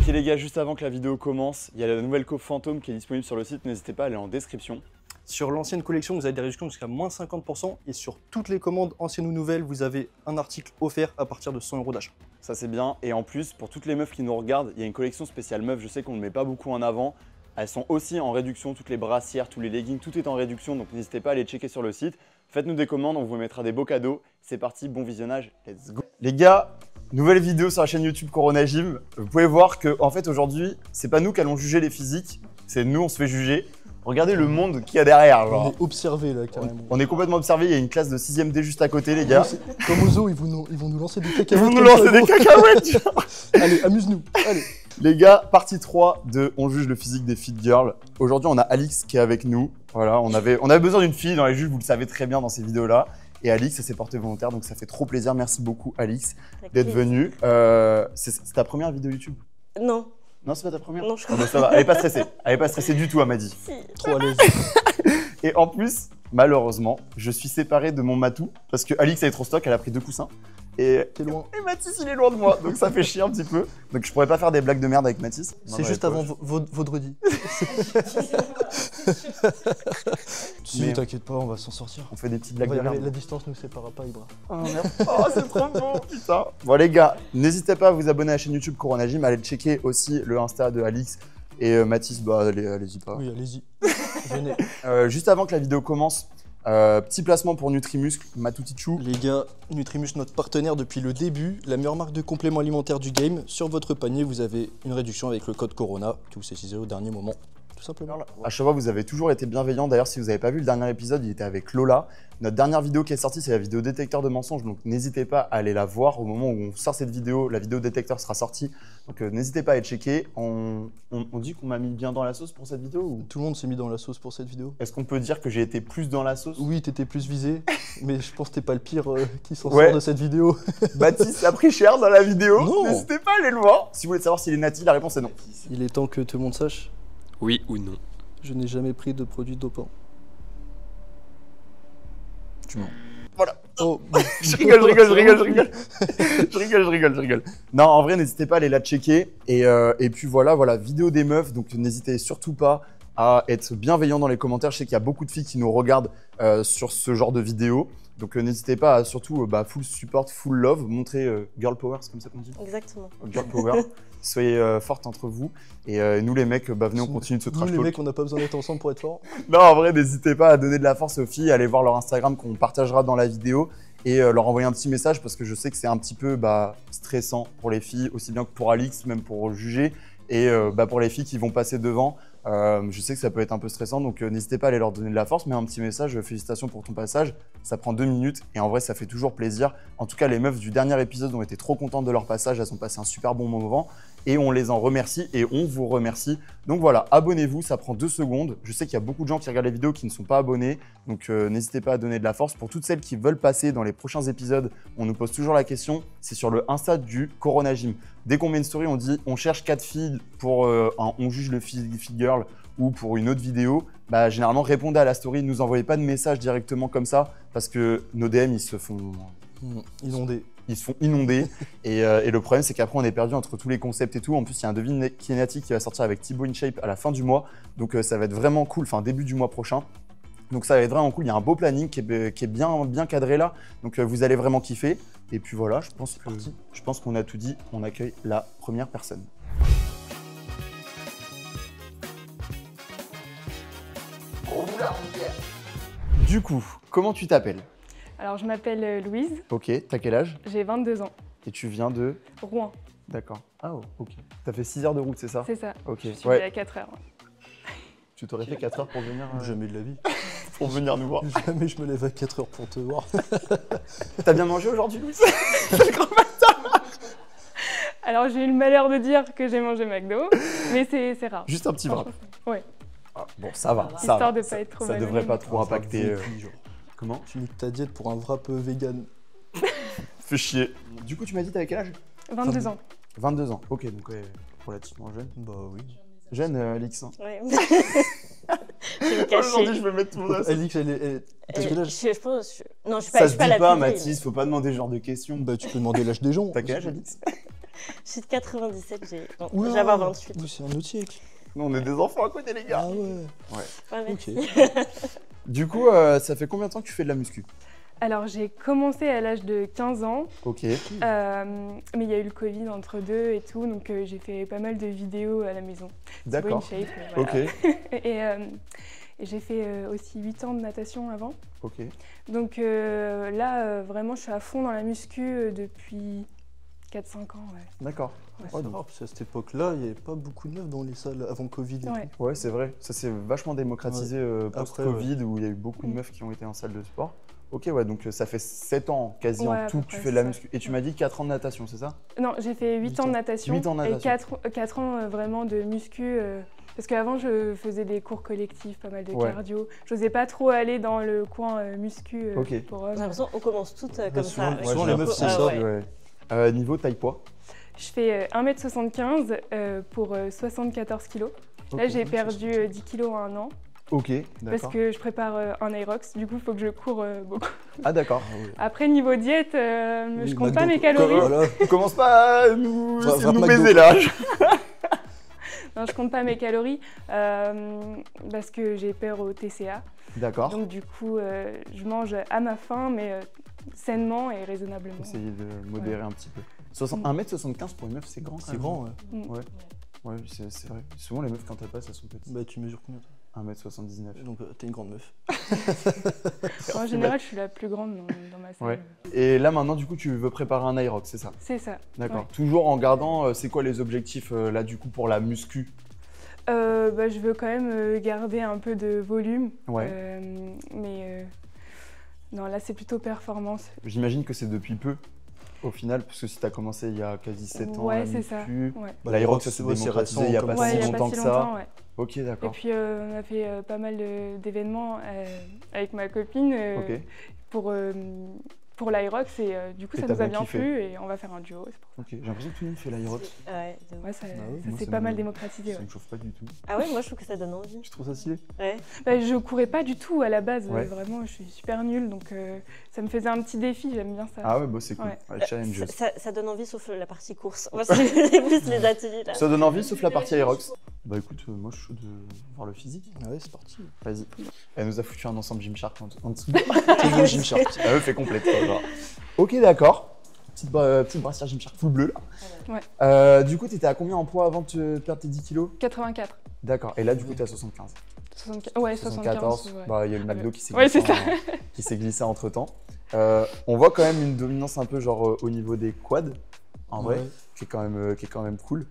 Ok les gars, juste avant que la vidéo commence, il y a la nouvelle coupe fantôme qui est disponible sur le site, n'hésitez pas à aller en description. Sur l'ancienne collection, vous avez des réductions jusqu'à moins 50% et sur toutes les commandes anciennes ou nouvelles, vous avez un article offert à partir de 100 € d'achat. Ça c'est bien, et en plus, pour toutes les meufs qui nous regardent, il y a une collection spéciale meuf, je sais qu'on ne met pas beaucoup en avant. Elles sont aussi en réduction, toutes les brassières, tous les leggings, tout est en réduction, donc n'hésitez pas à aller checker sur le site. Faites-nous des commandes, on vous mettra des beaux cadeaux. C'est parti, bon visionnage, let's go. Les gars, nouvelle vidéo sur la chaîne YouTube Corona Gym. Vous pouvez voir que en fait aujourd'hui, c'est pas nous qui allons juger les physiques, c'est nous on se fait juger. Regardez le monde qu'il y a derrière. Genre. On est observé là carrément. On est complètement observé, il y a une classe de 6ème D juste à côté les gars. Comme au zoo, ils vont nous lancer des Ils cacahuètes. vont nous lancer des cacahuètes. Allez, amuse-nous, allez. Les gars, partie 3 de On juge le physique des fit girls. Aujourd'hui, on a Alix qui est avec nous. Voilà, on avait besoin d'une fille dans les juges, vous le savez très bien dans ces vidéos-là. Et Alix, elle s'est portée volontaire, donc ça fait trop plaisir. Merci beaucoup, Alix, d'être venue. C'est ta première vidéo YouTube? Non. Non, c'est pas ta première? Non, je crois pas. Ça va, elle est pas stressée. Elle est pas stressée du tout, elle m'a dit. Si. Trop à l'aise. Et en plus, malheureusement, je suis séparé de mon matou parce que Alix, elle est trop stock, elle a pris 2 coussins. Et T'es loin. Mathis, il est loin de moi, donc ça fait chier un petit peu. Donc je pourrais pas faire des blagues de merde avec Mathis. C'est juste avant vendredi. Si, t'inquiète pas, on va s'en sortir. On fait des petites blagues de merde. La distance nous séparera pas, Ibra. Oh merde. Oh, c'est trop beau, putain. Bon les gars, n'hésitez pas à vous abonner à la chaîne YouTube Corona Gym, allez checker aussi le Insta de Alix et Mathis, bah allez-y pas. Oui, allez-y. Venez. Juste avant que la vidéo commence, petit placement pour Nutrimuscle, Matutichou. Les gars, Nutrimus, notre partenaire depuis le début, la meilleure marque de compléments alimentaires du game. Sur votre panier, vous avez une réduction avec le code Corona que vous saisissez au dernier moment. Tout simplement. À chaque fois, vous avez toujours été bienveillants. D'ailleurs, si vous n'avez pas vu le dernier épisode, il était avec Lola. Notre dernière vidéo qui est sortie, c'est la vidéo détecteur de mensonges. Donc, n'hésitez pas à aller la voir au moment où on sort cette vidéo. La vidéo détecteur sera sortie. Donc, n'hésitez pas à aller checker. On dit qu'on m'a mis bien dans la sauce pour cette vidéo ou... Tout le monde s'est mis dans la sauce pour cette vidéo. Est-ce qu'on peut dire que j'ai été plus dans la sauce? Oui, t'étais plus visé, mais je pense que t'es pas le pire qui s'en Ouais. sort de cette vidéo. Baptiste a pris cher dans la vidéo. Non. N'hésitez pas à aller le voir. Si vous voulez savoir s'il est nati, la réponse est non. Il est temps que tout le monde sache, Oui ou non? je n'ai jamais pris de produits dopants. Tu mens. Voilà. Oh, Je rigole. Non, en vrai, n'hésitez pas à aller la checker. Et puis voilà, vidéo des meufs. Donc, n'hésitez surtout pas à être bienveillant dans les commentaires. Je sais qu'il y a beaucoup de filles qui nous regardent sur ce genre de vidéos. Donc, n'hésitez pas à surtout full support, full love, montrer girl power, c'est comme ça qu'on dit? Exactement. Girl power. Soyez fortes entre vous. Et nous, les mecs, venez, on continue de se trash nous les talk. mecs, on n'a pas besoin d'être ensemble pour être forts. Non, en vrai, n'hésitez pas à donner de la force aux filles, allez voir leur Instagram qu'on partagera dans la vidéo et leur envoyer un petit message parce que je sais que c'est un petit peu stressant pour les filles, aussi bien que pour Alix, même pour juger, et pour les filles qui vont passer devant. Je sais que ça peut être un peu stressant, donc n'hésitez pas à aller leur donner de la force, mais un petit message, félicitations pour ton passage, ça prend 2 minutes et en vrai ça fait toujours plaisir. En tout cas, les meufs du dernier épisode ont été trop contentes de leur passage, elles ont passé un super bon moment et on les en remercie et on vous remercie. Donc voilà, abonnez-vous, ça prend 2 secondes. Je sais qu'il y a beaucoup de gens qui regardent les vidéos qui ne sont pas abonnés, donc n'hésitez pas à donner de la force. Pour toutes celles qui veulent passer dans les prochains épisodes, on nous pose toujours la question, c'est sur le Insta du Corona Gym. Dès qu'on met une story, on dit on cherche 4 filles pour on juge le fit girl ou pour une autre vidéo, généralement répondez à la story, ne nous envoyez pas de message directement comme ça parce que nos DM ils se font inonder et le problème c'est qu'après on est perdu entre tous les concepts et tout. En plus il y a un devis kinétique qui va sortir avec Thibaut InShape à la fin du mois, donc ça va être vraiment cool, enfin début du mois prochain. Donc ça va être vraiment cool, il y a un beau planning qui est bien cadré là, donc vous allez vraiment kiffer. Et puis voilà, je pense qu'on a tout dit, on accueille la première personne. Du coup, comment tu t'appelles? Alors, je m'appelle Louise, Ok, t'as quel âge? j'ai 22 ans, Et tu viens de... Rouen, D'accord. Ah ok. T'as fait 6 heures de route, c'est ça? c'est ça. Ok, Je suis ouais. à 4 heures. Tu t'aurais fait 4 heures pour venir, Jamais de la vie. pour venir nous voir. Jamais je me lève à 4 heures pour te voir. T'as bien mangé aujourd'hui, Louise? Alors, j'ai eu le malheur de dire que j'ai mangé McDo, mais c'est rare. Juste un petit bras. Ouais, Ah, bon, ça va. histoire de pas être trop Ça malade. devrait pas trop impacter. Genre. Comment? Tu niques ta diète pour un wrap vegan. Fais chier. Du coup, tu m'as dit t'avais quel âge? 22 ans. 22 ans. Ok, donc ouais, relativement jeune. Bah oui. Jeune, Alix. Hein. Ouais. Je vais me cacher. Aujourd'hui, je vais mettre mon as. Alix, t'as quel âge? Je pense. Non, je suis Ça pas, je se suis pas dit la pas, plus vieille, Mathis, faut pas demander ce genre de questions. Bah tu peux demander l'âge des gens. T'as quel âge, Alix? Je suis de 97, bon, Oula, je vais avoir 28. oui, c'est un autre siècle. Nous, on est des enfants à côté, les gars. Ah ouais. Ouais, merci. Ok. Du coup, ça fait combien de temps que tu fais de la muscu? Alors, j'ai commencé à l'âge de 15 ans, Ok. mais il y a eu le Covid entre deux et tout, donc j'ai fait pas mal de vidéos à la maison. D'accord. Thibaut InShape, mais voilà. Ok. Et j'ai fait aussi 8 ans de natation avant. Ok. Donc là, vraiment, je suis à fond dans la muscu depuis 4-5 ans. Ouais. D'accord. Ouais, Ouais, c'est donc- rare, parce qu'à cette époque-là, il n'y avait pas beaucoup de meufs dans les salles avant Covid et Ouais. tout. Ouais, c'est vrai. Ça s'est vachement démocratisé post-Covid où il y a eu beaucoup de Mm. meufs qui ont été en salle de sport. Ok, ouais, donc ça fait 7 ans quasi Ouais, en à tout peu que tu près, fais de la c'est muscu. ça. Et tu m'as dit 4 ans de natation, c'est ça? Non, j'ai fait 8 ans de natation, 8 ans de et natation. 4 ans vraiment de muscu. Parce qu'avant, je faisais des cours collectifs, pas mal de Ouais. cardio. J'osais pas trop aller dans le coin muscu Ok. pour J'ai hommes. l'impression qu'on commence toutes comme souvent- ça. ouais, souvent, les meufs, c'est ça. Ouais. Niveau taille-poids. Je fais 1m75 pour 74 kg. Là, Ok. j'ai perdu 10 kg en un an Ok, parce d'accord. que je prépare un Aerox. Du coup, il faut que je cours beaucoup. Ah, d'accord. Ah ouais. Après, niveau diète, je Oui, compte pas McDo, mes calories. Voilà. Commence pas à nous, Va- essayer va de nous McDo. baiser là. Non, je compte pas mes calories parce que j'ai peur au TCA. D'accord. Donc du coup, je mange à ma faim, mais sainement et raisonnablement. Essayer de modérer un petit peu. 1m75 pour une meuf, c'est grand. quand C'est même. grand, ouais. Mm. Ouais. Ouais, c'est vrai. Souvent, les meufs, quand elles passent, elles sont petites. Bah, tu mesures combien toi 1m79. Donc, t'es une grande meuf. En général, je suis la plus grande dans ma salle. Ouais. Et là, maintenant, du coup, tu veux préparer un Aerox, c'est ça? C'est ça. D'accord. Ouais. Toujours en gardant, c'est quoi les objectifs là, du coup, pour la muscu? Je veux quand même garder un peu de volume. Ouais. Mais non, là, c'est plutôt performance. J'imagine que c'est depuis peu, au final, parce que si tu as commencé il y a quasi 7 ans, Ouais, la c'est ça. muscu, Ouais. Bah, l'Aerox, ça s'est ouais, c'est démocratisé récent, il n'y a comme pas Ouais, si il y a longtemps pas que si longtemps, ça. ouais. Ok, Et d'accord. puis, on a fait pas mal d'événements avec ma copine Ok. pour l'Aerox et du coup, Et ça t'as nous a bien bien kiffé. plu et on va faire un duo. C'est pour ça. Ok, j'ai l'impression que tout le monde fait l'Aerox. Ouais, Ouais, ça, Ah ouais, ça moi, s'est ça pas me- mal démocratisé. Ça Ouais. me chauffe pas du tout. Ah ouais, moi je trouve que ça donne envie. Tu trouves ça stylé? Ouais. Je courais pas du tout à la base, Ouais. vraiment, je suis super nulle, donc ça me faisait un petit défi, j'aime bien ça. Ah ouais, bah c'est cool. Ouais. Ouais, challengeuse. Ça donne envie sauf la partie course. Moi, c'est plus les ateliers là. Ça donne envie, sauf la partie Aerox. Bah écoute, moi je suis chaud de voir le physique. Ah ouais, c'est parti. Vas-y. Elle nous a foutu un ensemble Gymshark en dessous. T'es Gymshark. Elle me fait complète, quoi, genre. Ok, d'accord. Petite brassière Gymshark full bleu là. Ouais. Du coup, t'étais à combien en poids avant de perdre tes 10 kilos? 84. D'accord. Et là, du coup, t'es à 75. 75. Ouais, 74. Ouais. Bah, il y a le Ah, McDo mais- qui s'est Ouais, glissé, c'est ça. qui s'est glissé entre temps. On voit quand même une dominance un peu genre au niveau des quads, en vrai, Ouais. qui est quand même cool.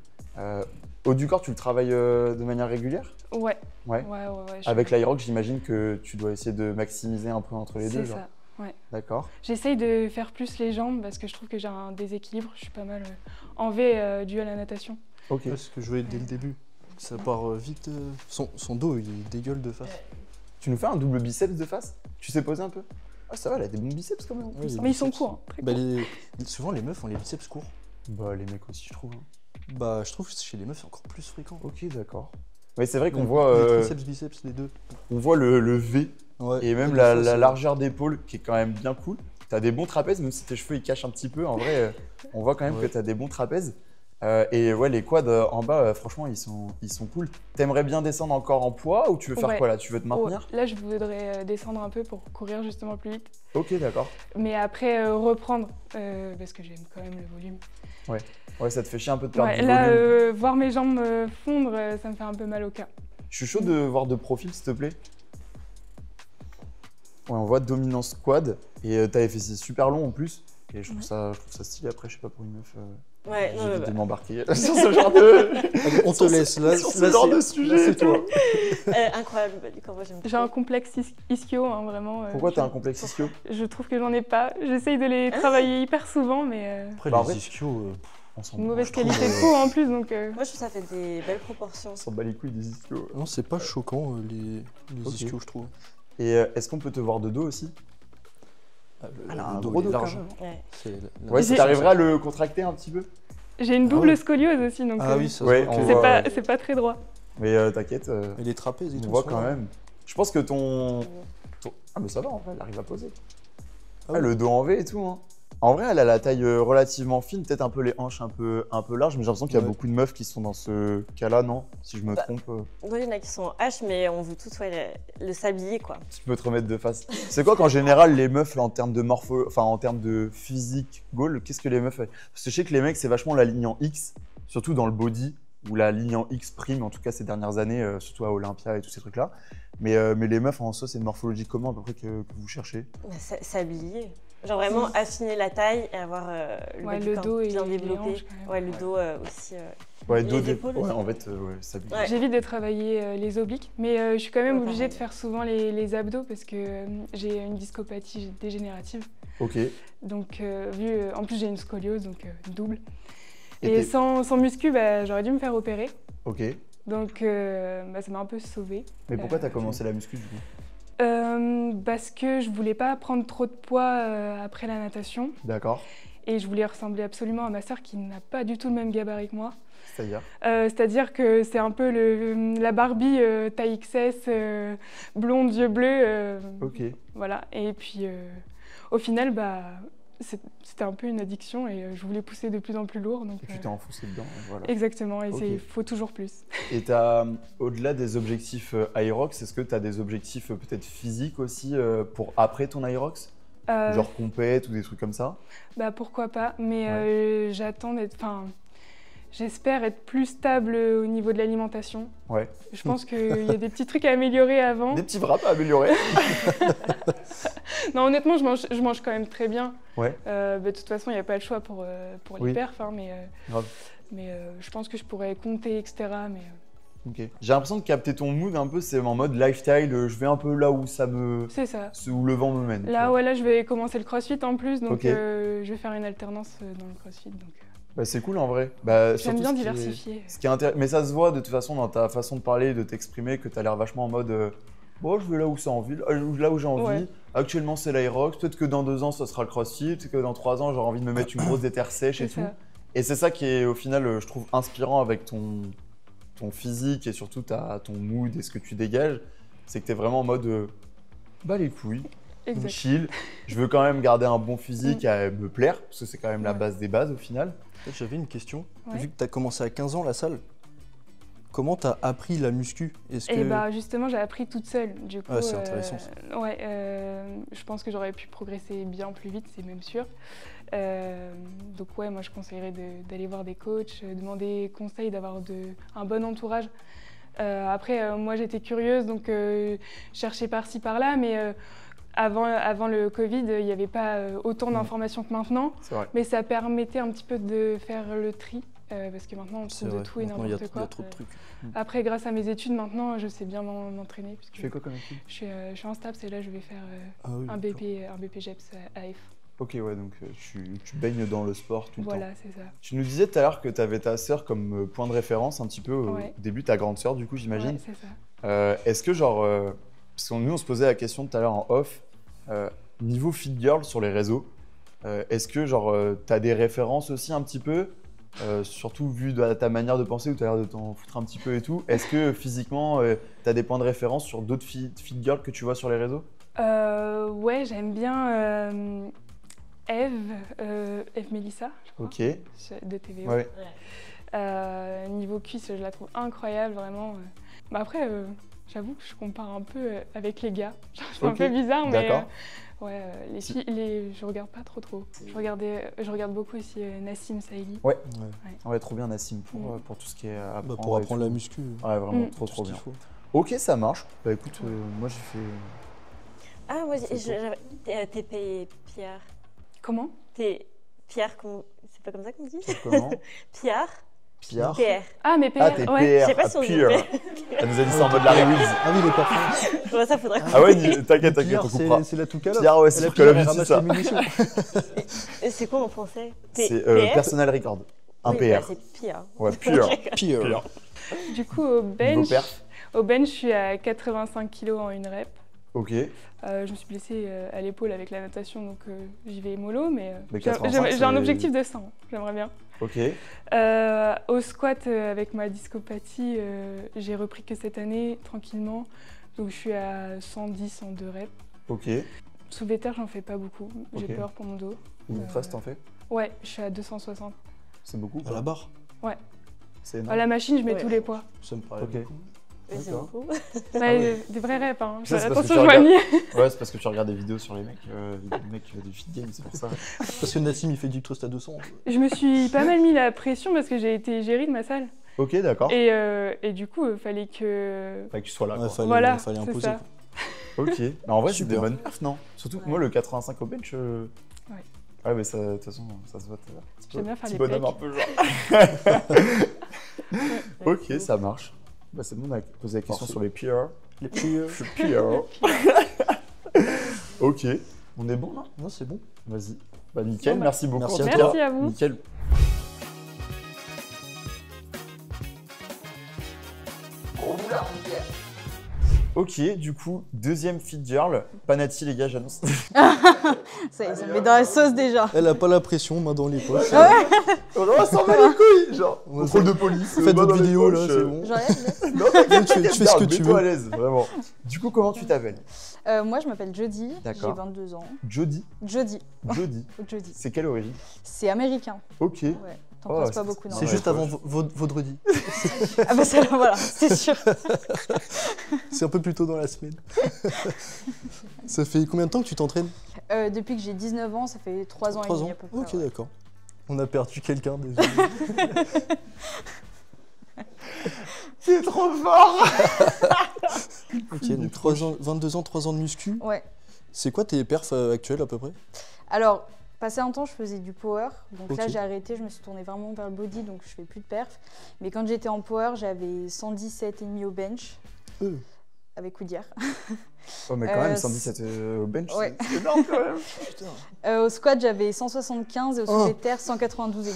Haut du corps, tu le travailles de manière régulière? Ouais. Ouais. Ouais. Avec l'Aerox, j'imagine que tu dois essayer de maximiser un peu entre les deux. C'est Genre. ça. Ouais. D'accord. J'essaye de faire plus les jambes parce que je trouve que j'ai un déséquilibre. Je suis pas mal en V dû à la natation. Ok. C'est ce que je voyais dès le début. Ça part vite. Son dos, il dégueule de face. Tu nous fais un double biceps de face? Tu sais poser un peu? Ah, ça va, elle a des bons biceps quand même. en Ouais, plus, les hein. Mais ils sont biceps. courts, hein, très Bah, courts. souvent, les meufs ont les biceps courts. Bah, les mecs aussi, je trouve. hein. Bah, je trouve que chez les meufs, c'est encore plus fréquent. Ok, d'accord. Ouais, c'est vrai qu'on Donc, voit, les triceps, biceps, les deux. on voit le V Ouais. et même des la fois, c'est- largeur d'épaule qui est quand même bien cool. T'as des bons trapèzes, même si tes cheveux ils cachent un petit peu. En vrai, on voit quand même Ouais. que t'as des bons trapèzes. Et ouais, les quads en bas, franchement, ils sont cool. T'aimerais bien descendre encore en poids ou tu veux faire Ouais. quoi là? Tu veux te maintenir? Là, je voudrais descendre un peu pour courir justement plus vite. Ok, d'accord. Mais après, reprendre parce que j'aime quand même le volume. Ouais, ça te fait chier un peu de perdre Ouais, du là, volume. voir mes jambes fondre, ça me fait un peu mal au cœur. Je suis chaud de voir de profil, s'il te plaît. Ouais, on voit dominance quad et t'as les fessiers super longs en plus. Et je trouve ça stylé. Après, je sais pas pour une meuf. Ouais, non, J'évite mais de m'embarquer sur ce genre de. Allez, on te Sur ce- laisse. Là, sur ce là, genre c'est- de sujet. là, c'est toi. incroyable, bah, du coup, moi j'aime J'ai un complexe ischio, hein, vraiment. Pourquoi t'as un complexe ischio? Je trouve que j'en ai pas. J'essaye de les travailler hyper souvent, mais Après, Bah, en les vrai, ischios, On s'en une mauvaise je trouve, qualité de peau en plus, donc. Moi je trouve que ça fait des belles proportions. On s'en bat les couilles des ischios. non, c'est pas choquant, les Ok. ischios, je trouve. Et est-ce qu'on peut te voir de dos aussi? Le un dos, gros il est dos large. quand même. Ouais. C'est Ouais, J'ai- si t'arriverais à le contracter un petit peu. J'ai une double ouais. scoliose aussi, donc. Ah oui, ça Ouais, se voit on que- c'est voit, pas, c'est pas très droit. Mais t'inquiète, Et les trapèzes et on tout. voit sont quand là. même. Je pense que ton. Ah, mais ça va en vrai, elle arrive à poser. Ah Ah, ouais. le dos en V et tout, hein. En vrai, elle a la taille relativement fine, peut-être un peu les hanches un peu larges, mais j'ai l'impression qu'il y a Ouais. beaucoup de meufs qui sont dans ce cas-là, non? Si je me Bah, trompe, Oui, il y en a qui sont H, mais on veut tous le sablier, quoi. tu peux te remettre de face. C'est quoi qu'en général, les meufs, là, en termes de en termes de physique, goal, qu'est-ce que les meufs... Parce que je sais que les mecs, c'est vachement la ligne en X, surtout dans le body, ou la ligne en X prime, en tout cas ces dernières années, surtout à Olympia et tous ces trucs-là. Mais les meufs, en soi, c'est une morphologie comment à peu près que vous cherchez? Bah, sablier. Genre vraiment affiner la taille et avoir Ouais, du le corps dos et bien les développé. hanches, quand même. Ouais, le dos aussi. Ouais, Les dos, épaules ouais, aussi. en fait, ouais, ça bille. Ouais. J'évite de travailler les obliques, mais je suis quand même Ouais, obligée de pareil. faire souvent les abdos parce que j'ai une discopathie dégénérative. Ok. Donc, en plus, j'ai une scoliose, donc double. Et Et t'es- sans muscu, bah, j'aurais dû me faire opérer. Ok. Donc, ça m'a un peu sauvée. Mais pourquoi t'as commencé la muscu du coup? Parce que je voulais pas prendre trop de poids après la natation. D'accord. Et je voulais ressembler absolument à ma sœur qui n'a pas du tout le même gabarit que moi. C'est-à-dire? C'est-à-dire que c'est un peu la Barbie taille XS, blonde, yeux bleus. Ok. Voilà. Et puis, au final, bah, c'était un peu une addiction et je voulais pousser de plus en plus lourd. Donc, Et tu t'es enfoncé dedans, voilà. exactement. Et Ok. il faut toujours plus. Et t'as, au-delà des objectifs Aerox, est-ce que tu as des objectifs peut-être physiques aussi pour après ton Aerox? Euh, Genre compète ou des trucs comme ça? Bah, pourquoi pas. Mais j'attends d'être... Enfin, j'espère être plus stable au niveau de l'alimentation. Ouais. Je pense qu'il y a des petits trucs à améliorer avant. Des petits wraps à améliorer? Non, honnêtement, je mange quand même très bien. Ouais. Bah, de toute façon, il n'y a pas le choix pour Oui. les perfs. Hein, Grave. mais je pense que je pourrais compter, etc. Mais Ok. J'ai l'impression de capter ton mood un peu, c'est en mode lifestyle, je vais un peu là où c'est ça. où le vent me mène. tu Là, vois. ouais, là, je vais commencer le crossfit en plus. Donc, Ok. je vais faire une alternance dans le crossfit. Donc, Bah, c'est cool en vrai. Bah, j'aime surtout bien ce qui est- diversifier. Ce qui est mais ça se voit de toute façon dans ta façon de parler, de t'exprimer, que tu as l'air vachement en mode bon, je vais là où c'est envie, là où j'ai envie. Ouais. Actuellement, c'est l'Aerox. Peut-être que dans 2 ans, ça sera le CrossFit. Peut-être que dans 3 ans, j'aurai envie de me mettre une grosse déterre sèche et C'est tout. ça. Et c'est ça qui est au final, je trouve, inspirant avec ton physique et surtout ton mood et ce que tu dégages. C'est que tu es vraiment en mode bah les couilles, Exact. chill. Je veux quand même garder un bon physique à me plaire, parce que c'est quand même la Ouais. base des bases au final. J'avais une question. Ouais. Vu que tu as commencé à 15 ans la salle, comment tu as appris la muscu? Est-ce Et que... bah justement, j'ai appris toute seule. Du coup, Ah, c'est intéressant, ça. Ouais, je pense que j'aurais pu progresser bien plus vite, c'est même sûr. Donc ouais, moi je conseillerais d'aller voir des coachs, demander conseil, d'avoir un bon entourage. Après, moi j'étais curieuse, donc je cherchais par-ci par-là, mais avant le Covid, il n'y avait pas autant d'informations que maintenant. C'est vrai. Mais ça permettait un petit peu de faire le tri, parce que maintenant on C'est trouve de vrai, tout et maintenant, il y a n'importe quoi. trop de trucs. Après, grâce à mes études, maintenant, je sais bien m'entraîner. Tu fais quoi comme étude? Je suis en STAPS et là, je vais faire Ah oui, un d'accord. BPGEPS AF. Ok, ouais, donc tu baignes dans le sport tout le temps. Voilà, c'est ça. Tu nous disais tout à l'heure que tu avais ta sœur comme point de référence un petit peu au Ouais. début, ta grande sœur du coup, j'imagine. Ouais, c'est ça. Est-ce que genre, parce que nous on se posait la question tout à l'heure en off, niveau fit girl sur les réseaux, est-ce que genre tu as des références aussi un petit peu, surtout vu de ta manière de penser où tu as l'air de t'en foutre un petit peu et tout, est-ce que physiquement tu as des points de référence sur d'autres fit girls que tu vois sur les réseaux? Ouais, j'aime bien Eve Mélissa, je crois, Ok, de TVO. ouais. Niveau cuisse, je la trouve incroyable, vraiment. Bah après, j'avoue que je compare un peu avec les gars. C'est un Ok, peu bizarre, mais d'accord. ouais, les filles, je regarde pas trop. Je regarde beaucoup aussi Nassim Saïli. Ouais. Ouais. Ouais, trop bien Nassim pour tout ce qui est apprendre. Pour et apprendre tout. la muscu, Ouais, vraiment, Mm. trop tout ce bien. qu'il faut. Ok, ça marche. Bah écoute, moi j'ai fait. Ah, moi, C'est t'es Pierre. Comment? T'es Pierre, c'est pas comme ça qu'on dit? Comment? Pierre. Pierre. PR. Ah, mes PR, Ah, t'es ouais. Je sais PR, pas si on dit Pierre. Elle nous a dit ça en mode Larry Wheels. Ah oui, les parfums. Ouais, ça faudrait qu'on... Ah ouais, t'inquiète, Pierre, on coupera. c'est la Toucala. Pierre, ouais, c'est Elle a pour que la Pierre, elle musique, ramasse ça. les munitions. C'est quoi en français? C'est PR? Personal Record. Un Oui, PR. bah, c'est Pierre. Ouais, Pierre. Pierre. Du coup, au Niveau bench, perf. je suis à 85 kg en une rep. Ok. Je me suis blessée à l'épaule avec la natation, donc j'y vais mollo, mais Mais j'ai 85, j'ai un c'est- objectif de 100, j'aimerais bien. Ok. Au squat, avec ma discopathie, j'ai repris que cette année, tranquillement, donc je suis à 110 en 2 reps. Ok. Soulevé de terre, j'en fais pas beaucoup. J'ai Ok. peur pour mon dos. Ou face, t'en fais? Ouais, je suis à 260. C'est beaucoup? À la barre. C'est À énorme. la machine, je mets Ouais. tous les poids. Ça me paraît Ok. beaucoup. Oui, c'est D'accord. beaucoup. Ouais, des vrais reps, hein. Ça, c'est parce que Attention, tu je regardes- m'ennuie. Ouais, c'est parce que tu regardes des vidéos sur les mecs du feed game, c'est pour ça. Parce que Nassim, il fait du toast à 200. Je me suis pas mal mis la pression parce que j'ai été égérie de ma salle. Ok, d'accord. Et du coup, fallait que. Fallait que tu sois là, Ouais, quoi. fallait c'est imposer. ça. Quoi. Ok. Mais en vrai, c'est des Super. bonnes perfs, non? Surtout que Ouais. moi, le 85 au bench. Ouais. Ouais, mais ça, de toute façon, ça se voit. J'aime bien faire Petit les bonhomme pecs. un peu genre. Ouais, Ok, c'est ça marche. Bah, c'est bon, on a posé la question Parfait. sur les PR. Les petits. PR. Ok. On est bon là? Non, c'est bon. Vas-y. Bah, nickel, Bon, bah, merci beaucoup. merci en à tout toi. cas. Merci à vous. Nickel. Ok, du coup, deuxième feed girl. Panati, les gars, j'annonce. Ça y est, ça me met dans la sauce déjà. Elle a pas la pression, main dans les poches. On s'en bat les couilles, genre. Ouais, Contrôle de police. Faites main votre dans les vidéo là, poches, c'est bon. J'enlève. Non, t'inquiète, Tu fais ce que garde, tu mets-toi veux. à l'aise, vraiment. Du coup, comment tu t'appelles? Moi, je m'appelle Jodie, j'ai D'accord. 22 ans. Jody. Jodie, Jody. ou Jodie. C'est quelle origine? C'est américain. Ok. Ouais, t'en Oh, penses c'est- pas beaucoup, non C'est Ouais, juste ouais. avant vendredi. Ah bah ça, voilà, c'est sûr. C'est un peu plus tôt dans la semaine. Ça fait combien de temps que tu t'entraînes? Depuis que j'ai 19 ans, ça fait 3 ans 3 et demi ans. à peu près. Ok, ouais. d'accord. On a perdu quelqu'un déjà. C'est trop fort. Ok, donc 3 ans, 22 ans, 3 ans de muscu. Ouais. C'est quoi tes perfs actuels à peu près? Alors, passé un temps, je faisais du power. Donc là, Ok. j'ai arrêté, je me suis tournée vraiment vers le body, donc je fais plus de perf. Mais quand j'étais en power, j'avais 117,5 au bench, avec Oudière. Oh, mais quand même, Euh, 117 au bench, ouais. c'est énorme quand même. Putain. Au squat, j'avais 175 et au soulevé de terre, 192,5.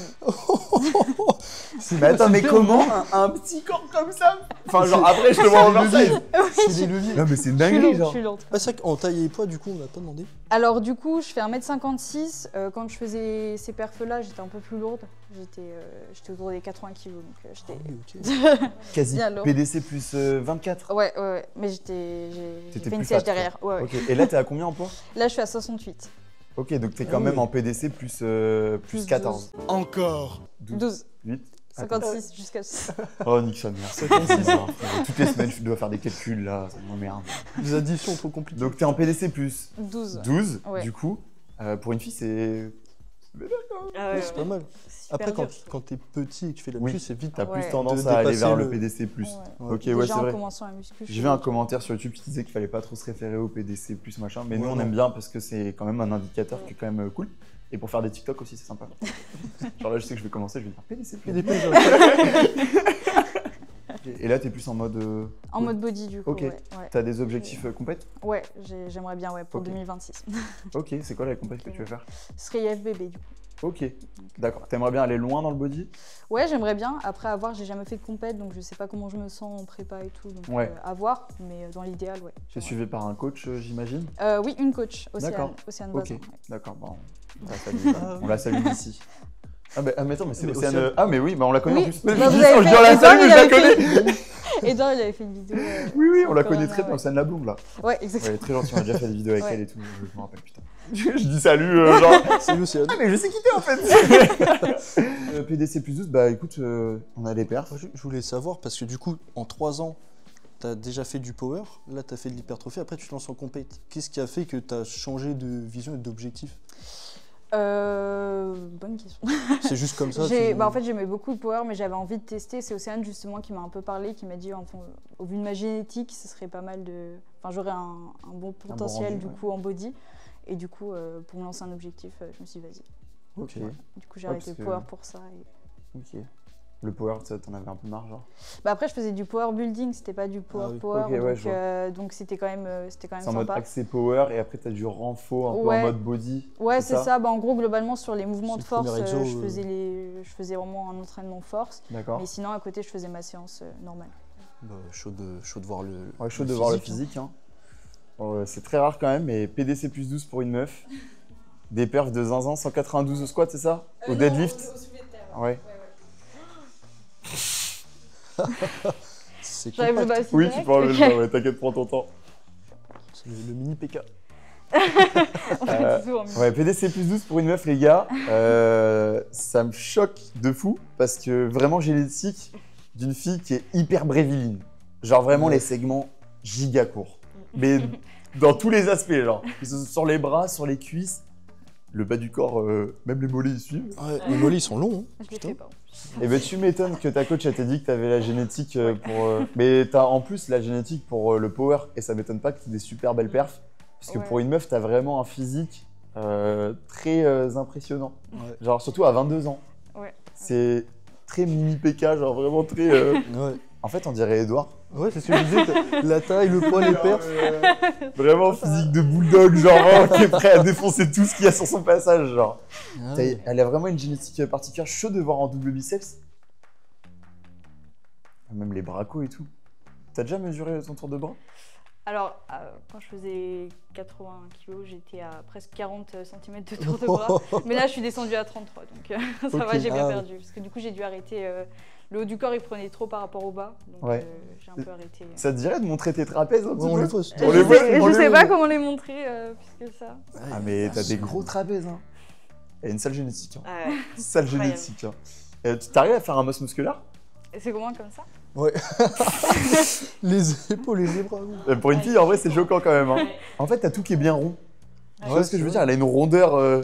Mais attends, mais comment un petit corps comme ça? Enfin, genre, après, je te vois en oversize. C'est des leviers. Non, mais c'est une Je suis dinguerie, lente, genre. je suis lente. Ah, c'est vrai qu'en taille et poids, du coup, on n'a pas demandé. Alors du coup, je fais 1m56. Quand je faisais ces perfs-là, j'étais un peu plus lourde. J'étais autour des 80 kg. Donc Ah j'étais... oui, ok. Quasi Bien lourd. PDC plus 24. Ouais. Mais j'ai T'étais fait une plus siège fat, quoi. derrière. Ouais. Ok, et là, t'es à combien en poids? Là, je suis à 68. Ok, donc t'es quand Ah même oui. en PDC plus Plus 14. Encore. 12. 8. 56 jusqu'à... Oh, nique sa mère. 56, hein, frérot. Toutes les semaines, je dois faire des calculs là, ça m'emmerde. Les additions trop compliquées. Donc t'es en PDC plus 12. 12, Ouais. du coup, pour une fille, c'est. Ah Ouais, c'est pas mal. super Après, dur. quand t'es petit et que tu fais la Oui. muscu, c'est vite. T'as Ouais. plus tendance De à aller dépasser vers le le- PDC plus. Ouais. Ok, ouais, Déjà c'est en vrai. commençant la muscu. J'ai vu un commentaire sur YouTube qui disait qu'il fallait pas trop se référer au PDC plus machin, mais nous Ouais, on non. aime bien parce que c'est quand même un indicateur qui est quand même cool. Et pour faire des TikTok aussi, c'est sympa. Genre là, je sais que je vais commencer, je vais dire PDC plus. Et là, t'es plus en mode. En mode body du coup. Ok. Ouais, ouais. T'as des objectifs complètes? Ouais, j'aimerais bien pour Ok. 2026. Ok, c'est quoi la compète que tu veux faire? Ce serait IFBB du coup. Ok, d'accord. T'aimerais bien aller loin dans le body? Ouais, j'aimerais bien. Après, à voir, j'ai jamais fait de compète, donc je sais pas comment je me sens en prépa et tout. Donc, Ouais. à voir, mais dans l'idéal, ouais. Tu es suivi par un coach, j'imagine? Oui, une coach, D'accord. Océane Ok, Bazin, ouais. d'accord. Bon, on la salue, on la salue d'ici. Ah, mais attends, mais c'est Mais Océane. Océane- Ah, mais oui, bah, on la connaît Oui, en plus. bah, Je vous dis avez ça, je fait- dis, on la Edouard, salue, il je la avait fait- connais. Edouard, il avait fait une vidéo. Oui, on la sur connaît Corona, très bien, ouais. Océane la blonde là. Ouais, Ouais, exactement. elle est très gentille, on a déjà fait des vidéos avec Ouais. elle et tout, je me rappelle, putain. Je dis salut, genre. C'est Océane. Ah, mais je sais qui t'es en fait. PDC plus 12, bah écoute, on a les perfs. Moi, je voulais savoir, parce que du coup, en 3 ans, tu as déjà fait du power, là tu as fait de l'hypertrophie, après tu te lances en compète. Qu'est-ce qui a fait que tu as changé de vision et d'objectif? Bonne question. C'est juste comme ça En fait, j'aimais beaucoup le power, mais j'avais envie de tester. C'est Océane justement qui m'a un peu parlé, qui m'a dit, enfin, au vu de ma génétique, ce serait pas mal de. Enfin, j'aurais un bon potentiel rendu, du ouais. coup en body. Et du coup, pour me lancer un objectif, je me suis dit, vas-y. Ok, Du coup, j'ai Ouais, arrêté parce le que- power pour ça. ok. Le power, t'en avais un peu marre, genre. Bah après, je faisais du power building, c'était pas du power Ah oui. power. Ok, ouais, je donc c'était quand même, C'est en mode sympa. accès power et après t'as du renfort un peu en Ouais. mode body. Ouais, c'est ça. Bah, en gros, globalement, sur les mouvements C'est de le premier force, exo, je faisais vraiment un entraînement force. D'accord. Mais sinon, à côté, je faisais ma séance normale. Bah, chaud de voir le. Ouais, chaud de voir le hein. physique. Hein. Bon, c'est très rare quand même, mais PDC plus 12 pour une meuf. Des perfs de zinzin, 192 au squat, c'est ça? Au deadlift? Ouais. C'est J'arrive le compact. bas aussi Oui, tu direct. peux enlever Ok. le bas, ouais, t'inquiète, prends ton temps. C'est le mini PK. On fait des sous en minutes. Ouais, PDC plus 12 pour une meuf, les gars. Ça me choque de fou parce que vraiment génétique d'une fille qui est hyper bréviline. Genre vraiment les segments giga courts. Mais dans tous les aspects, genre. Que ce soit sur les bras, sur les cuisses, le bas du corps, même les mollets ils suivent. Ouais, les mollets, ils sont longs. Hein. Je les fais pas. Et ben tu m'étonnes que ta coach elle t'a dit que t'avais la génétique pour. Mais t'as en plus la génétique pour le power et ça m'étonne pas que t'aies des super belles perfs. Parce que Ouais. pour une meuf, t'as vraiment un physique très impressionnant. Ouais. Genre surtout à 22 ans. Ouais. C'est très mini PK, genre vraiment très. Ouais, En fait, on dirait Edouard. ouais c'est ce que je disais. La taille, le poids, les perfs. Vraiment physique de bulldog, genre vraiment, qui est prêt à défoncer tout ce qu'il y a sur son passage, genre. Ah Elle a vraiment une génétique particulière. Je suis chaud de voir en double biceps. Même les bracos et tout. T'as déjà mesuré ton tour de bras? Alors, quand je faisais 80 kg, j'étais à presque 40 cm de tour de bras. Mais là, je suis descendue à 33, donc ça Ok. va, j'ai bien Ah ouais. perdu. Parce que du coup, j'ai dû arrêter. Le haut du corps, il prenait trop par rapport au bas. Donc Ouais. j'ai un peu arrêté. Ça te dirait de montrer tes trapèzes un petit Ouais, on peu? les voit. On les voit, Je sais pas comment les montrer plus que ça. Ah mais t'as des gros trapèzes, hein. Elle a une sale génétique, hein. Ah ouais. Sale Incroyable. génétique, hein. Tu t'arrives à faire un muscle musculaire? Et c'est comment comme ça? Ouais. Les épaules, les bras. oui. Pour une fille, en vrai, c'est choquant quand même, hein. En fait, t'as tout qui est bien rond. Tu vois ce que je veux dire? Elle a une rondeur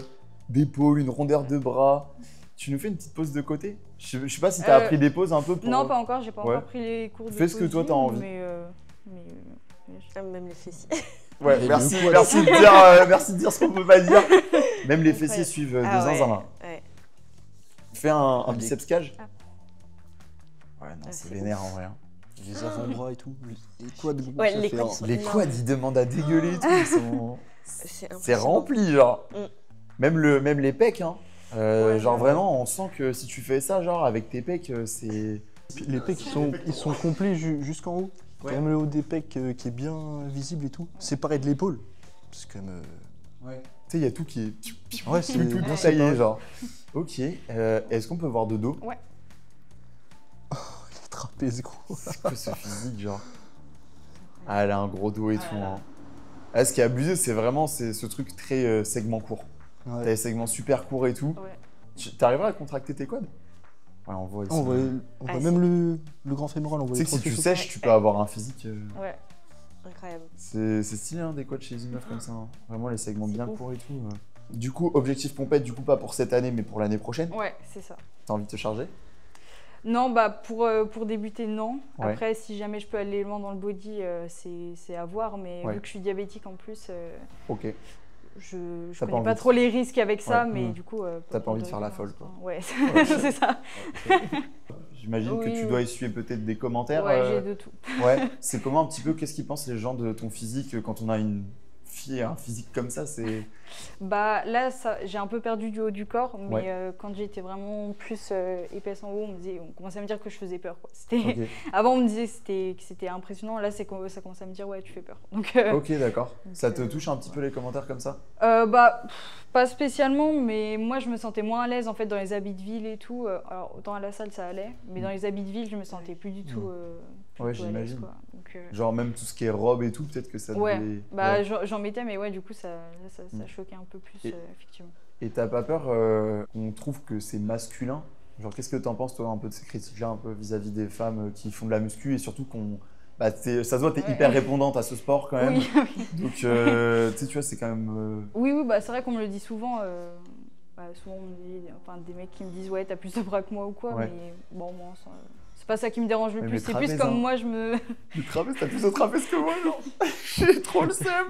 d'épaule, une rondeur de bras. Tu nous fais une petite pause de côté? Je sais pas si t'as appris des poses un peu pour... Non, pas encore, j'ai pas Ouais. encore pris les cours de Fais ce que toi, posing, t'as envie. Mais Même les fessiers. Ouais, Et merci, le poids, merci de dire ce qu'on peut pas dire. Même les fessiers Incroyable. suivent de Ah ouais. zinzin, là. Ouais. Fais un Allez. biceps cage. Ah. Ouais, non, Ah, c'est c'est vénère en vrai, hein. Les avant-bras et tout. Les quads. Ouais, ça les fait quads, un- ils sont- Les énorme. quads, ils demandent à dégueuler et tout. C'est C'est impressionnant. rempli, genre. Mm. Même les pecs, hein. Ouais, genre ouais. vraiment, on sent que si tu fais ça, genre avec tes pecs, c'est. Les pecs, ils sont complets jusqu'en haut. T'as Ouais. même le haut des pecs qui est bien visible et tout. Séparé de l'épaule. C'est quand même. Ouais. Tu sais, il y a tout qui est. Ouais, c'est Tout bien détaillé, séparé. genre. Ok. Est-ce qu'on peut voir de dos? Les trapèzes, gros. C'est quoi ce physique, genre? Ah, elle a un gros dos et tout, hein. Ah, ce qui est abusé, c'est vraiment ce truc très segment court. T'as Ouais. des segments super courts et tout. ouais. T'arriveras à contracter tes quads? Ouais, on voit ici. On voit, Ah, même le grand fémoral, on voit Tu sais les que si tu trapèzes. sèches, tu peux avoir un physique. Ouais. Incroyable. C'est stylé, hein, des quads chez une meuf comme ça. Hein. Vraiment, les segments C'est bien ouf. courts et tout. Du coup, objectif pompette, du coup, pas pour cette année, mais pour l'année prochaine. Ouais, c'est ça. T'as envie de te charger? Non, bah pour débuter, non. Ouais. Après, si jamais je peux aller loin dans le body, c'est à voir. Mais Ouais. vu que je suis diabétique en plus, Ok. je T'as pas connais pas envie. trop les risques avec ça. Ouais. Mais Mm. du coup. T'as pas envie de faire la folle, quoi. Ouais, Ouais. c'est ça. J'imagine que Oui, tu oui. dois essuyer peut-être des commentaires. Ouais, j'ai de tout. Ouais. C'est comment un petit peu, qu'est-ce qu'ils pensent les gens de ton physique quand on a une fille, un physique comme ça? C'est. Bah là, j'ai un peu perdu du haut du corps, mais Ouais. quand j'étais vraiment plus épaisse en haut, on commençait à me dire que je faisais peur. Quoi. Ok, Avant, on me disait que c'était impressionnant. Là, ça commence à me dire ouais, tu fais peur. Donc, ok, d'accord. Donc, Ça te touche un petit peu les commentaires comme ça? bah, pas spécialement, mais moi, je me sentais moins à l'aise en fait dans les habits de ville et tout. Alors autant à la salle, ça allait, mais dans les habits de ville, je me sentais plus du tout. Ouais, du tout à l'aise, j'imagine. quoi. Donc, Genre même tout ce qui est robe et tout, peut-être que ça ouais, devait... bah Ouais. j'en mettais, mais ouais, du coup, ça Mm. choquait un peu plus, Et- effectivement. Et t'as pas peur qu'on trouve que c'est masculin? Genre, qu'est-ce que t'en penses, toi, un peu de ces critiques-là, un peu vis-à-vis des femmes qui font de la muscu et surtout qu'on. Bah, ça se voit, t'es Ouais. hyper répondante à ce sport quand même. Oui, oui. Donc, tu sais, tu vois, c'est quand même. Oui, bah, c'est vrai qu'on me le dit souvent. Souvent, on me dit, enfin, des mecs qui me disent ouais, t'as plus de bras que moi ou quoi, Ouais. mais bon, moi, c'est pas ça qui me dérange le Mais plus. les C'est plus trapèzes, comme hein. moi, je me. Le trapèze, t'as plus de trapèze que moi, genre. J'ai trop le seum.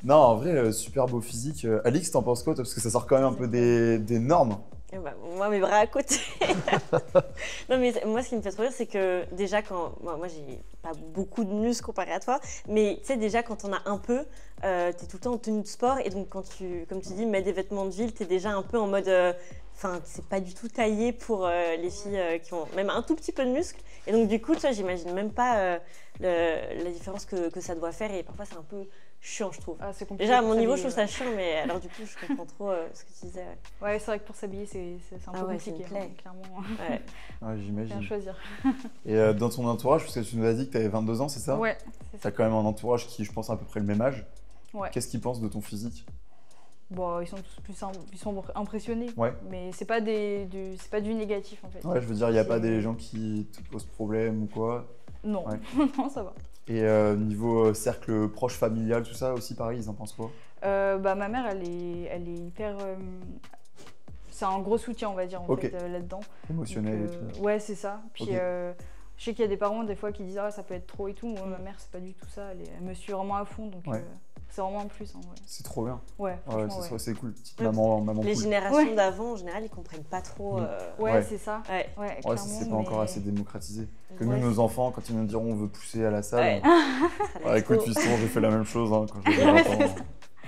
Non, en vrai, super beau physique. Alix, t'en penses quoi, toi? Parce que ça sort quand même un peu des normes. Eh ben, moi, mes bras à côté. Non, mais moi, ce qui me fait trop rire, c'est que déjà, moi, j'ai pas beaucoup de muscles comparé à toi, mais tu sais, déjà, quand on a un peu, t'es tout le temps en tenue de sport, et donc, quand comme tu dis, mets des vêtements de ville, t'es déjà un peu en mode. Enfin, c'est pas du tout taillé pour les filles qui ont même un tout petit peu de muscles. Et donc, du coup, tu vois, j'imagine même pas la différence que ça doit faire, et parfois, c'est un peu chiant, je trouve. Ah, c'est compliqué. Déjà, à pour mon niveau, je s'habiller, trouve ça chiant, mais alors, du coup, je comprends trop ce que tu disais. Ouais, c'est vrai que pour s'habiller, c'est un Ah peu ouais, c'est compliqué. une plaie. Hein, clairement, Ouais. Ouais, bien j'imagine. choisir. Et dans ton entourage, parce que tu nous as dit que t'avais 22 ans, c'est ça? Ouais, c'est ça. T'as quand même un entourage qui, je pense, a à peu près le même âge. Ouais. Qu'est-ce qu'ils pensent de ton physique? Bon, ils sont impressionnés, Ouais. mais c'est pas du négatif en fait. Ouais, je veux dire, il n'y a pas C'est- des gens qui te posent problème ou quoi. Non, Ouais. non, ça va. Et niveau cercle proche familial, tout ça aussi, pareil, ils en pensent quoi? Bah, ma mère, elle est hyper. C'est un gros soutien, on va dire, en Ok. fait, là-dedans. Émotionnel Donc, et tout. Ouais, c'est ça. Puis Ok. je sais qu'il y a des parents, des fois, qui disent ah, ça peut être trop et tout. Moi, ma mère, c'est pas du tout ça. Elle me suit vraiment à fond. Donc, Ouais. c'est vraiment un plus. Hein, ouais. C'est trop bien. Ouais, Ouais, franchement, ouais. c'est cool. Petite Ouais, maman Les cool. générations Ouais. d'avant, en général, ils comprennent pas trop. Ouais, Ouais. c'est ça. Ouais. Ouais, Ouais, clairement, c'est pas encore mais- assez démocratisé. Que Ouais, nous, nos c'est- enfants, quand ils nous diront on veut pousser à la salle, Ouais. ah, écoute, fiston, j'ai fait la même chose hein, quand j'avais 20 ans.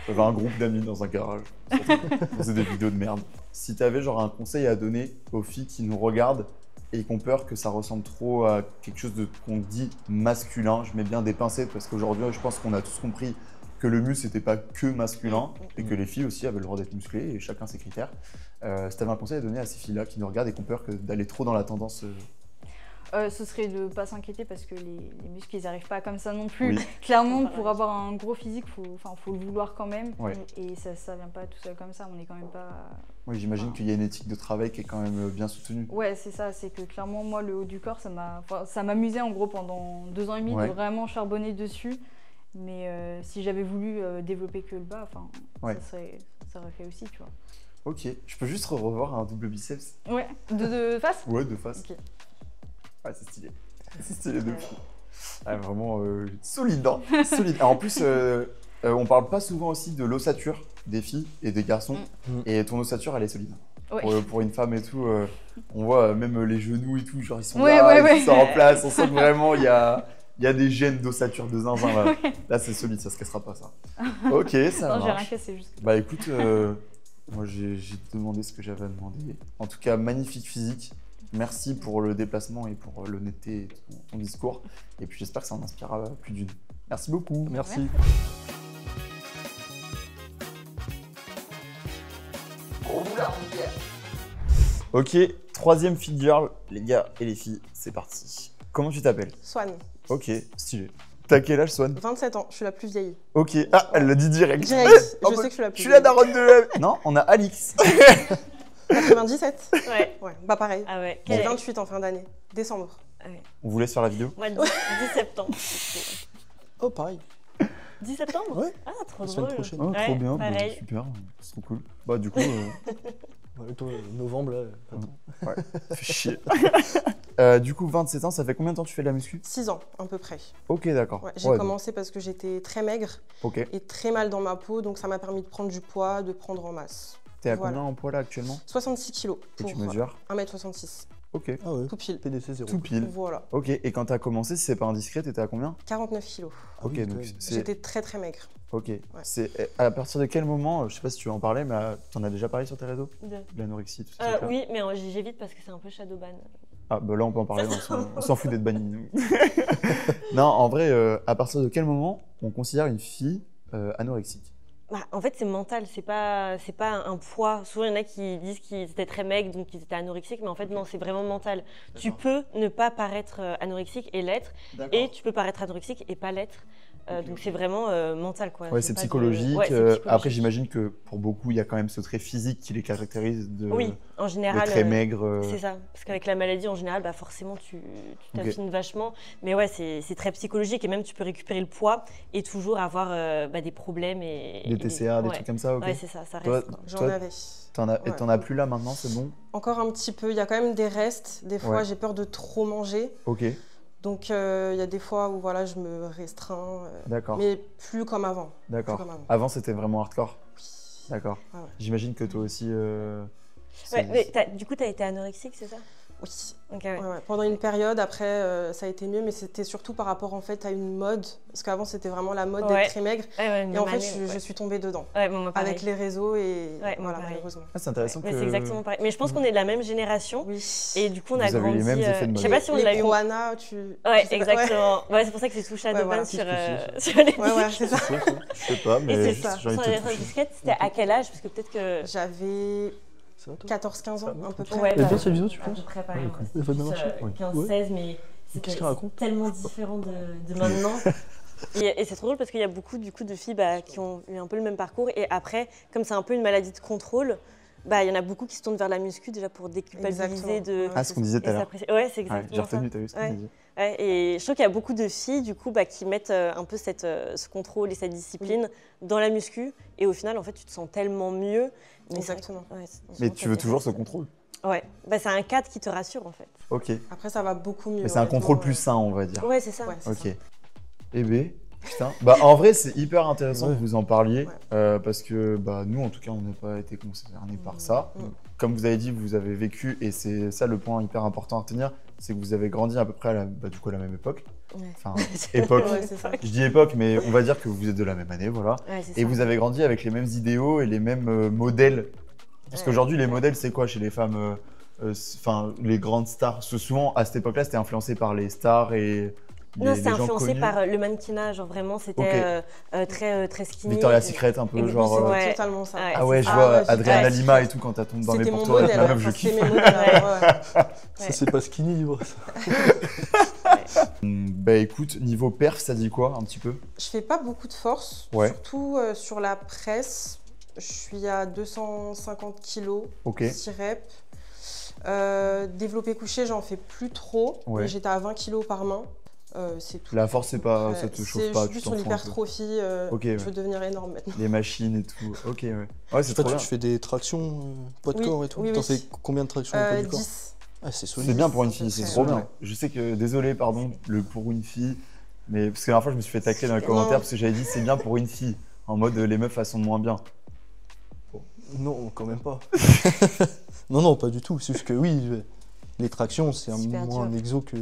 J'avais un groupe d'amis dans un garage. On faisait des vidéos de merde. Si t'avais genre un conseil à donner aux filles qui nous regardent et qui ont peur que ça ressemble trop à quelque chose qu'on dit masculin, je mets bien des pincettes parce qu'aujourd'hui, je pense qu'on a tous compris que le muscle n'était pas que masculin et que les filles aussi avaient le droit d'être musclées et chacun ses critères. Si t'avais un conseil à donner à ces filles-là qui nous regardent et qui ont peur d'aller trop dans la tendance. Ce serait de pas s'inquiéter parce que les muscles, ils n'arrivent pas comme ça non plus. Oui. Clairement, Pareil. pour avoir un gros physique, faut le vouloir quand même. Ouais. Et ça vient pas tout seul comme ça. On est quand même pas. Oui, j'imagine qu'il y a une éthique de travail qui est quand même bien soutenue. Ouais, c'est ça. C'est que clairement, moi, le haut du corps, ça m'amusait en gros pendant 2 ans et demi Ouais. de vraiment charbonner dessus. Mais si j'avais voulu développer que le bas, Ouais. ça aurait fait aussi, tu vois. Ok, je peux juste revoir un double biceps? Ouais, de face. Ouais, de face. Ok. Ouais, c'est stylé. C'est stylé de fou. Ouais, vraiment solide, hein. Solide. En plus, on parle pas souvent aussi de l'ossature des filles et des garçons. Mm. Et ton ossature, elle est solide. Ouais. Pour une femme et tout, on voit même les genoux et tout, genre ils sont Ouais, là, ouais, ils sont en place. On sent que vraiment il y a des gènes d'ossature de zinzin là. Là, c'est solide, ça se cassera pas ça. Ok, ça Non, j'ai rien marche. cassé, juste. Bah écoute, moi j'ai demandé ce que j'avais à demander. En tout cas, magnifique physique. Merci pour le déplacement et pour l'honnêteté et ton discours. Et puis j'espère que ça en inspirera plus d'une. Merci beaucoup. Merci. Ok, troisième fit girl, les gars et les filles, c'est parti. Comment tu t'appelles? Swan, Ok, stylé. T'as quel âge, Swan? 27 ans, je suis la plus vieille. Ok, ah, elle l'a dit direct. Direct, Oh, je bah, sais que je suis la Je plus suis la vieille. daronne de... Non, on a Alix. 97. Ouais. Ouais, bah pareil. Ah ouais. J'ai Quel- 28 en fin d'année, décembre. On vous laisse faire la vidéo? Moi, 10 septembre. Oh, pareil. 10 septembre? Ouais. Ah, trop La semaine drôle. prochaine. Oh, trop Ouais, bien, bah, pareil. super, c'est trop cool. Bah du coup, Ouais, toi, novembre, là, attends. fais chier. Du coup, 27 ans, ça fait combien de temps que tu fais de la muscu? 6 ans, à peu près. Ok, d'accord. Ouais, j'ai Ouais, commencé parce que j'étais très maigre donc, ok. et très mal dans ma peau, donc ça m'a permis de prendre du poids, de prendre en masse. T'es à Voilà. combien en poids là actuellement? 66 kilos Et pour tu mesures? 1m66, Ok. Ah ouais, tout pile. PDC 0. Tout pile. Voilà, Ok, et quand t'as commencé, si c'est pas indiscret, t'étais à combien? 49 kilos. Ah Ok, oui, donc quand même. c'est... J'étais très très maigre. Ok. C'est à partir de quel moment, je sais pas si tu veux en parler, mais t'en as déjà parlé sur tes réseaux? De- L'anorexie, tout ça. Oui, mais j'évite parce que c'est un peu shadowban. Ah bah là on peut en parler, on s'en fout d'être banni. nous. Non, en vrai, à partir de quel moment on considère une fille anorexique? Bah, en fait, c'est mental, c'est pas un poids. Souvent, il y en a qui disent qu'ils étaient très maigres, donc ils étaient anorexiques, mais en fait, non, c'est vraiment mental. Tu peux ne pas paraître anorexique et l'être, et tu peux paraître anorexique et pas l'être. Donc c'est vraiment mental, quoi. Ouais, c'est pas psychologique. Ouais, c'est psychologique. Après, j'imagine que pour beaucoup, il y a quand même ce trait physique qui les caractérise de, Oui, en de général. très maigre. C'est ça, parce qu'avec la maladie en général, bah forcément tu Ok. t'affines vachement. Mais ouais, c'est très psychologique et même tu peux récupérer le poids et toujours avoir des problèmes et Des TCA, des ouais. trucs comme ça, ok. Ouais, c'est ça Toi, reste. Quoi. J'en Toi, avais. Et t'en as plus là maintenant, c'est bon? Encore un petit peu, il y a quand même des restes. Des fois, Ouais. j'ai peur de trop manger. Ok, Donc, il y a des fois où voilà, je me restreins. d'accord. Mais plus comme avant. D'accord. Plus comme avant. Avant, c'était vraiment hardcore. Oui. D'accord. Ah ouais. J'imagine que toi aussi. Ouais, mais du coup, tu as été anorexique, c'est ça? Oui. Ok, ouais. Ouais, ouais. Pendant une période, après, ça a été mieux, mais c'était surtout par rapport en fait à une mode. Parce qu'avant, c'était vraiment la mode Ouais. d'être très maigre. Ouais, Et en fait, ouais. je suis tombée dedans. Ouais, bon, moi, pareil. Avec les réseaux et Ouais, moi, voilà, pareil. malheureusement. Ah, c'est intéressant Mais que. c'est exactement pareil. Mais je pense qu'on est de la même génération. Oui. Et du coup, on a Vous avez grandi. les mêmes effets de Je mode. sais pas si on les l'a eu. Proana, tu. Ouais, je sais pas- exactement. Ouais, c'est pour ça que c'est sous Shadowban voilà. sur, Qu'est-ce sur les Ouais, ouais, c'est ça. Je sais pas, Et mais c'est juste, ça. j'ai envie de Sans te les toucher. disquettes, c'était à quel âge? Parce que peut-être que. J'avais Ça va, toi 14-15 ans, à peu près. Ouais, Elle est bah, bien, cette vidéo, tu à penses peu près pareil. Ouais, ouais, elle va bien c'était marcher plus, Ouais. 15-16, mais Qu'est-ce c'était qu'elle raconte tellement différent de maintenant. Et c'est trop drôle parce qu'il y a beaucoup du coup de filles qui ont eu un peu le même parcours et après, comme c'est un peu une maladie de contrôle, il y en a beaucoup qui se tournent vers la muscu déjà pour déculpabiliser de. Ah, ce qu'on disait tout à l'heure. Ouais, c'est Ouais, exactement j'ai retenu, ça. t'as vu ce qu'on Ouais. a dit. Ouais, et je trouve qu'il y a beaucoup de filles du coup qui mettent un peu ce contrôle et cette discipline dans la muscu et au final en fait tu te sens tellement mieux. Mais c'est vrai que- Exactement. ouais, Mais tu veux toujours ce contrôle. Ouais, c'est un cadre qui te rassure en fait. Ok. Après, ça va beaucoup mieux. Mais c'est un honnêtement, contrôle plus sain, on va dire. Ouais, c'est ça. Ouais, c'est Ok. ça. Eh ben, putain. En vrai, c'est hyper intéressant Ouais. que vous en parliez Ouais. parce que nous, en tout cas, on n'a pas été concernés par ça. Mm. Comme vous avez dit, vous avez vécu, et c'est ça le point hyper important à retenir, c'est que vous avez grandi à peu près à la, du coup, à la même époque. Ouais. Enfin, époque. Ouais, c'est ça. Je dis époque, mais on va dire que vous êtes de la même année, voilà. Ouais, c'est Et ça. vous avez grandi avec les mêmes idéaux et les mêmes modèles. Parce Ouais. qu'aujourd'hui, les modèles, c'est quoi chez les femmes enfin, les grandes stars. Parce que souvent, à cette époque-là, c'était influencé par les stars et Non, les c'était gens influencé connus. par le mannequinat, genre vraiment c'était très skinny. Victoria's Secret, un peu, Et du coup, genre. c'est C'est Ouais. totalement ça. Ouais. Ah ouais, je Ah vois ouais, Adriana ouais. Lima et tout quand t'as tombé dans mes C'était mon portes, modèle. la meuf, je enfin, kiffe. c'était mes modèles. alors, ouais. Ça, c'est pas skinny, bro. Bah écoute, niveau perf, ça dit quoi un petit peu? Je fais pas beaucoup de force, Ouais. surtout sur la presse. Je suis à 250 kilos, Ok. 6 reps. Développé couché, j'en fais plus trop. Ouais. Mais j'étais à 20 kilos par main. C'est tout. La force, c'est pas, Ouais, ça te c'est chauffe pas, tu juste t'en sur fous un peu. l'hypertrophie. Ok, Je ouais. veux devenir énorme maintenant. Les machines et tout. Ok, ouais. Ouais, c'est Toi, trop bien. tu fais des tractions, poids de Oui, corps et tout. oui, T'en oui. fais combien de tractions poids du corps 10. Ah, c'est C'est solide. bien pour une ça fille, fait c'est très trop bien. bien. Je sais que, désolé, pardon, pour une fille, mais parce que la dernière fois, je me suis fait tacler dans les Non. commentaires parce que j'avais dit c'est bien pour une fille. En mode, les meufs, elles sont moins bien. Non, quand même pas. non, pas du tout. C'est juste que oui, les tractions, c'est Super moins un dur. exo que.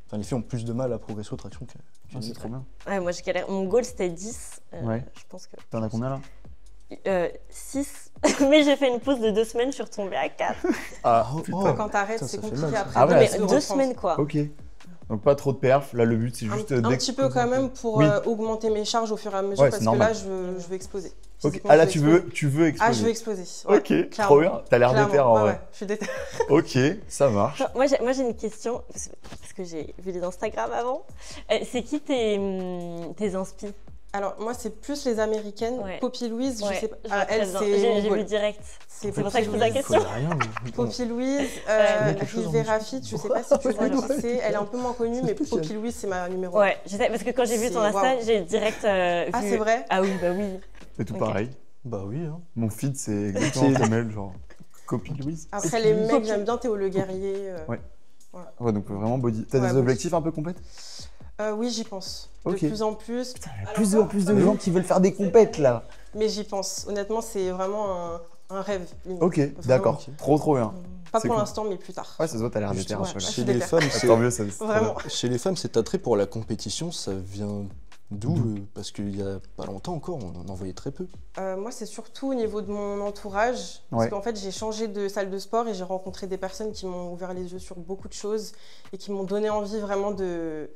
Enfin, les filles ont plus de mal à progresser aux tractions que. Ah, c'est trop bien. Ouais, moi je galère. Mon goal c'était 10. Ouais. Je pense que. T'en as combien là? 6. Mais j'ai fait une pause de 2 semaines, je suis retombée à 4. Ah, Oh, putain. oh. Quand t'arrêtes, Putain, c'est ça fait compliqué mal, ça. après. Ah ouais, mais c'est 2 reprendre. semaines quoi. Ok. Donc pas trop de perf. Là, le but, c'est juste Un petit peu quand même pour Oui. Augmenter mes charges au fur et à mesure Ouais, parce c'est que normal. là, je veux exploser. Ok. Physiquement, Ah là, je tu veux veux exploser. exploser. Ah, je veux exploser. Ouais, Ok, clairement. trop bien. T'as l'air Clairement. déter en Ouais, vrai. ouais, je suis déter. Ok, ça marche. Moi j'ai une question, parce que j'ai vu les Instagram avant. C'est qui tes inspi? Alors, moi, c'est plus les américaines. Ouais. Poppy Louise, Ouais, je sais pas. je vois Ah, elle, très bien. c'est. J'ai mon vu goal. direct. C'est pour ça que je pose la Poppy question. Louise. Rien, Poppy Louise, connais quelque chose en Rivera musique. Fit, je sais pas si tu vois Ouais, qui ouais. c'est. Elle est un peu moins connue, mais spécial. Poppy Louise, c'est ma numéro 1. Ouais, je sais, parce que quand j'ai vu ton C'est- Insta, waouh. j'ai direct Ah, vu. c'est vrai? Ah oui, bah oui. C'est tout Ok. pareil. Bah oui, hein. Mon feed, c'est exactement comme elle, genre. Copie Louise. Après, les mecs, j'aime bien Théo Le Guerrier. Ouais. Ouais, donc vraiment body. T'as Ouais, des body. objectifs un peu complètes? Oui, j'y pense. Ok. De plus en plus. Il y a plus en plus de gens qui veulent faire des compètes là. Mais j'y pense. Honnêtement, c'est vraiment un rêve. limite. Ok, Vraiment. d'accord. Trop bien. Pas C'est pour cool. l'instant, mais plus tard. Ouais, ça se voit, t'as l'air déter Justement, un peu là. je chez suis les déter. femmes, Ah, c'est. tant mieux, ça c'est trop Vraiment. bien. Chez les femmes, cet attrait pour la compétition, ça vient d'où Parce qu'il y a pas longtemps encore, on en voyait très peu. Moi, c'est surtout au niveau de mon entourage. Parce Ouais. qu'en fait, j'ai changé de salle de sport et j'ai rencontré des personnes qui m'ont ouvert les yeux sur beaucoup de choses et qui m'ont donné envie vraiment de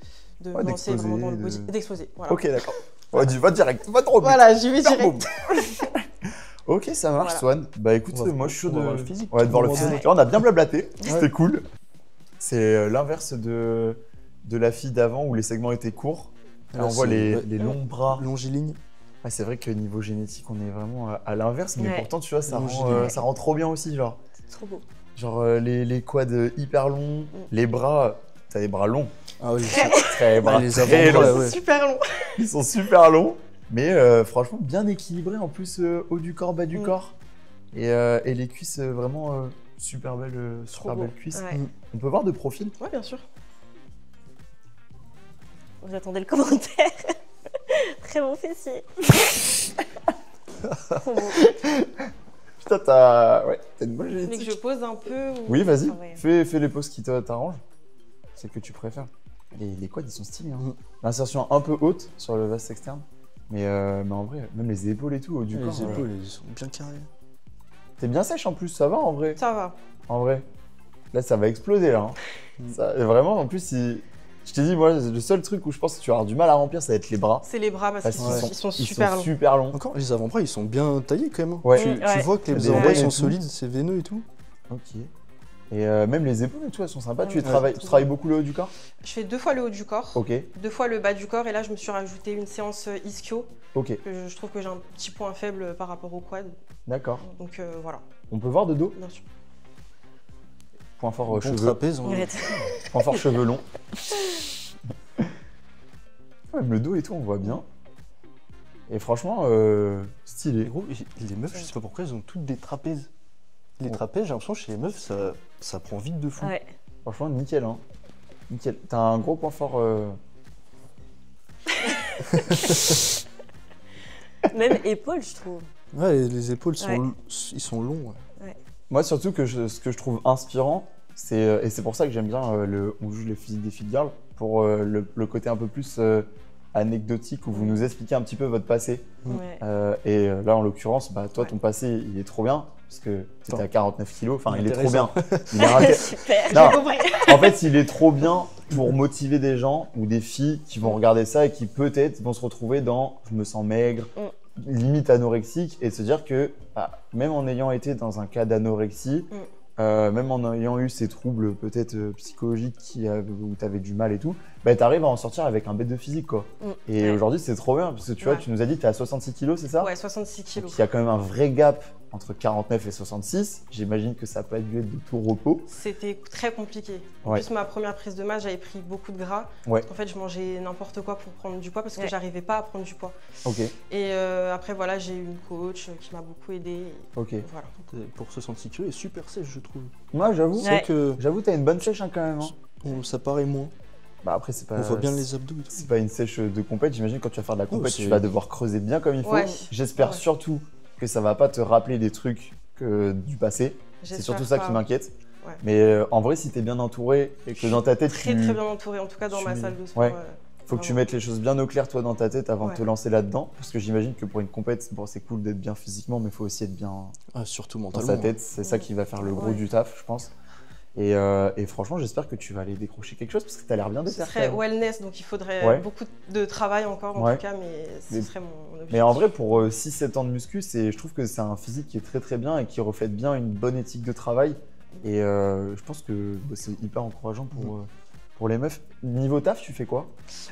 me Ouais, lancer vraiment dans le d'exploser, body. D'exploser. Voilà. Ok, d'accord. Ouais, va direct, va trop vite. Voilà, j'y vais Super direct. boum. Ok, ça marche, Voilà. Swan. Bah écoute, On va- moi je suis chaud on va de. voir le physique. On va voir le On va physique. voir. Là, on a bien blablaté, c'était cool. C'est l'inverse de la fille d'avant où les segments étaient courts. Là, Là, on voit c'est- les ouais. longs bras. Longiligne. Ouais, c'est vrai que niveau génétique, on est vraiment à l'inverse, mais Ouais. pourtant, tu vois, Ouais. ça rend trop bien aussi, genre. C'est trop beau. Genre les quads hyper longs, les bras, t'as des bras longs. Ah oui, Très bras les très avant-bras, longs. ouais. Super long. Ils sont super longs, mais franchement bien équilibrés. En plus, haut du corps, bas du corps. Et les cuisses, vraiment super belles beau. cuisses. Ouais. On peut voir de profil. Ouais, bien sûr. Vous attendez le commentaire. Très bon fessier. Trop beau. Putain, t'as une bonne Mais que génétique. je pose un peu. Ou... Oui, vas-y, Ah ouais. fais les poses qui t'arrangent. C'est que tu préfères. Les quads, ils sont stylés. Hein. Mhm. L'insertion un peu haute sur le vaste externe. Mais en vrai, même les épaules et tout, haut du corps. Les épaules, elles sont bien carrées. T'es bien sèche en plus, ça va en vrai. Ça va. En vrai. Là, ça va exploser là. Hein. Ça, vraiment, en plus, je t'ai dit, moi, le seul truc où je pense que tu vas avoir du mal à remplir, ça va être les bras. C'est les bras parce Parce qu'ils qu'ils sont super longs. super longs. Encore, les avant-bras, ils sont bien taillés quand même. hein. Ouais. Tu Ouais. vois que les Des avant-bras, ils veines et sont tout. solides, c'est veineux et tout. Ok. Et même les épaules et tout, elles sont sympas. Tu Ouais, travailles beaucoup le haut du corps? Je fais 2 fois le haut du corps, Ok, 2 fois le bas du corps, et là je me suis rajouté une séance ischio. ok, Je trouve que j'ai un petit point faible par rapport au quad. d'accord. Donc voilà, On peut voir de dos? bien sûr. Point fort Bon cheveux. trapèze. Arrête. Point fort cheveux longs. Même le dos et tout, on voit bien. Et franchement, stylé. Gros, les meufs, je sais pas pourquoi, elles ont toutes des trapèzes. Les trapèzes, j'ai l'impression chez les meufs, ça prend vite de fou. Ouais. Franchement, nickel, hein. Nickel. T'as un gros point fort. Même épaules, je trouve. Ouais, les épaules Ouais. ils sont longs. Ouais. Moi, surtout, ce que je trouve inspirant, c'est et c'est pour ça que j'aime bien on joue les physiques des fit girls, pour le côté un peu plus anecdotique où vous nous expliquez un petit peu votre passé. Ouais. Là, en l'occurrence, bah, toi, ton passé, il est trop bien, parce que tu étais à 49 kilos. Enfin, il est trop bien. Il est Super, Non. j'ai compris. En fait, il est trop bien pour motiver des gens ou des filles qui vont regarder ça et qui peut-être vont se retrouver dans je me sens maigre, limite anorexique, et se dire que bah, même en ayant été dans un cas d'anorexie, même en ayant eu ces troubles peut-être psychologiques où tu avais du mal et tout, bah, tu arrives à en sortir avec un bête de physique, quoi. Et Ouais. aujourd'hui, c'est trop bien, parce que tu vois, Ouais. tu nous as dit que tu es à 66 kilos, c'est ça? Ouais, 66 Donc kilos. il y a quand même un vrai gap entre 49 et 66. J'imagine que ça n'a pas dû être de tout repos. C'était très compliqué. En Ouais. plus, ma première prise de masse, j'avais pris beaucoup de gras. Ouais. En fait, je mangeais n'importe quoi pour prendre du poids parce que Ouais. j'arrivais pas à prendre du poids. Ok, Et après, voilà, j'ai eu une coach qui m'a beaucoup aidée. ok. Voilà. Pour 66 kg, elle est super sèche, je trouve. Moi, j'avoue, C'est vrai Ouais. que t'as une bonne sèche hein, quand même. Hein. ça paraît moins. Bah après, c'est pas. On voit bien les abdos et tout. C'est pas une sèche de compète. J'imagine quand tu vas faire de la compète, c'est- tu vas devoir creuser bien comme il faut. Ouais. J'espère Ouais. surtout que ça va pas te rappeler des trucs du passé. C'est J'espère surtout ça pas. qui m'inquiète. Ouais. Mais en vrai, si t'es bien entouré et que dans ta tête, Très très bien entourée, en tout cas dans tu ma mets- salle de sport. Ouais. Faut que tu mettes les choses bien au clair toi dans ta tête avant de Ouais. te lancer là-dedans. Parce que j'imagine que pour une compète, bon, c'est cool d'être bien physiquement, mais il faut aussi être bien Ah, surtout dans mentalement. sa tête. C'est ça qui va faire le gros Ouais. du taf, je pense. Et franchement, j'espère que tu vas aller décrocher quelque chose parce que tu as l'air bien de Ce faire. serait wellness, donc il faudrait Ouais. beaucoup de travail encore en Ouais. tout cas, mais ce Mais- serait mon objectif. Mais en vrai, pour 6-7 ans de muscu, je trouve que c'est un physique qui est très très bien et qui reflète bien une bonne éthique de travail. Et je pense que c'est hyper encourageant pour les meufs. Niveau taf, tu fais quoi?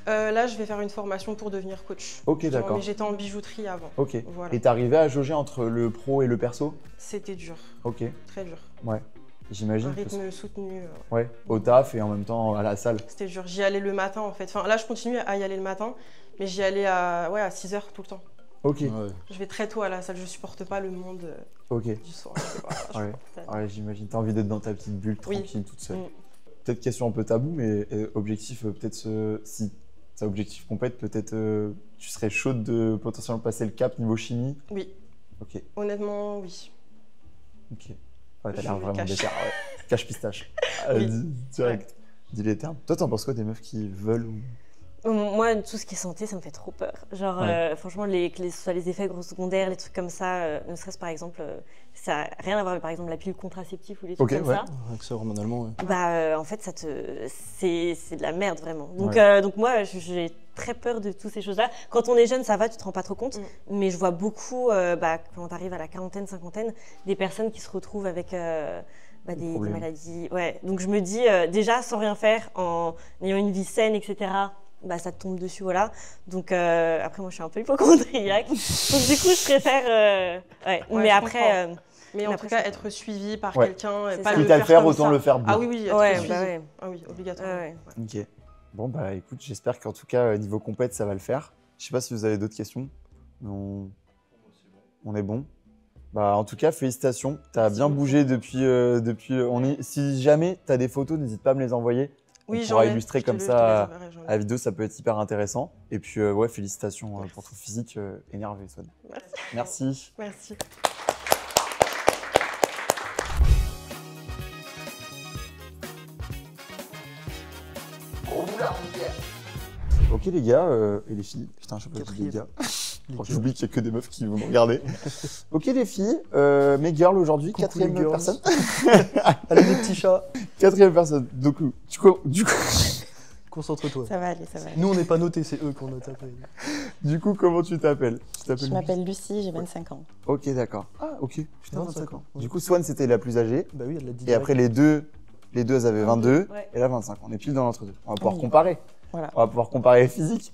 Là, je vais faire une formation pour devenir coach. Ok, Justement, d'accord. Mais j'étais en bijouterie avant. Ok. Voilà. Et t'arrivais à jauger entre le pro et le perso? C'était dur, Ok, très dur. ouais. J'imagine Un que rythme soutenu. ouais, au taf et en même temps à la salle. C'était dur. J'y allais le matin en fait. Enfin, là, je continue à y aller le matin, mais j'y allais à 6 h tout le temps. Ok, Ouais. Je vais très tôt à la salle. Je supporte pas le monde ok. du soir. Je Ouais. supporte pas. Ouais, j'imagine. T'as envie d'être dans ta petite bulle, Oui. tranquille, toute seule. Mm. Peut-être question un peu tabou, mais objectif, peut-être si t'as objectif compète, peut-être tu serais chaude de potentiellement passer le cap niveau chimie. Oui, Ok, honnêtement, oui. ok. Ouais, t'as Je l'air le vraiment cache. déter. Ouais. Cache pistache. Oui. Direct. Dis les termes. Toi, t'en penses quoi des meufs qui veulent ou... Moi, tout ce qui est santé, ça me fait trop peur. Genre, Ouais. franchement, que ce soit les effets gros secondaires, les trucs comme ça, ne serait-ce par exemple, ça n'a rien à voir avec par exemple la pilule contraceptive ou les trucs Ok, comme ouais. ça. Avec ça, hormonalement, ouais. Bah, en fait, c'est de la merde vraiment. Donc, Ouais. donc moi, j'ai très peur de toutes ces choses-là. Quand on est jeune, ça va, tu te rends pas trop compte. Mais je vois beaucoup, quand tu arrives à la quarantaine, cinquantaine, des personnes qui se retrouvent avec des problèmes. maladies. Ouais. Donc je me dis, déjà, sans rien faire, en ayant une vie saine, etc., bah, ça te tombe dessus, voilà. Donc après, moi, je suis un peu hypochondriaque. Donc du coup, je préfère... ouais. Ouais, Mais je après... Mais en après, tout cas, c'est- être suivi par Ouais. quelqu'un, C'est pas ça. le Quitte à le faire, comme autant ça. le faire bien. Ah oui, oui, être Ouais, suivi. bah ouais. Ah oui, obligatoirement. Ouais, ouais. Ok. Bon, bah écoute, j'espère qu'en tout cas, niveau compète, ça va le faire. Je sais pas si vous avez d'autres questions. Mais on est bon. Bah, en tout cas, félicitations. Tu as Merci bien beaucoup. bougé depuis. Si jamais tu as des photos, n'hésite pas à me les envoyer. Oui, On j'en pourra ai. illustrer Je te comme le- ça je te les enverrai, j'en ai. à la vidéo, ça peut être hyper intéressant. Et puis, ouais, félicitations pour ton physique énervé, Swan. Merci. Merci. Merci. Ok, les gars et les filles. Putain, je sais pas les gars. Oh, j'oublie qu'il y a que des meufs qui vont me regarder. Ok, les filles, mes girls aujourd'hui, Coucou, quatrième les girls. personne. Allez, les petits chats, Quatrième personne. Donc, du coup, concentre-toi. Ça va aller, ça va aller. Nous, on n'est pas notés, c'est eux qu'on note après. Du coup, comment tu t'appelles? Je m'appelle Lucie, j'ai 25 ans. Ok, d'accord. Ah, ok. Putain, 25 25 ans. ans. Du coup, Swan, c'était la plus âgée. Bah oui, elle l'a dit. Et après, les deux, elles avaient 22 Ouais. et là 25. On est pile dans l'entre-deux. On va pouvoir Oui. comparer. Voilà. On va pouvoir comparer les physiques.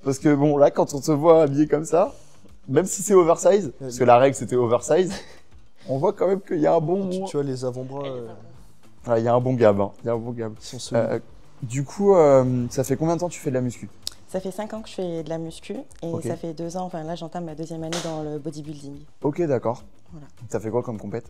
Parce que bon, là, quand on se voit habillé comme ça, même si c'est oversize, parce que la règle c'était oversize, on voit quand même qu'il y a un bon. Tu vois, les avant-bras, Voilà, il y a un bon gab. Hein. Il y a un bon gab. ils sont solides. Du coup, ça fait combien de temps que tu fais de la muscu? Ça fait 5 ans que je fais de la muscu et Ok. ça fait 2 ans, enfin là j'entame ma 2e année dans le bodybuilding. Ok, d'accord. Voilà. T'as fait quoi comme compète?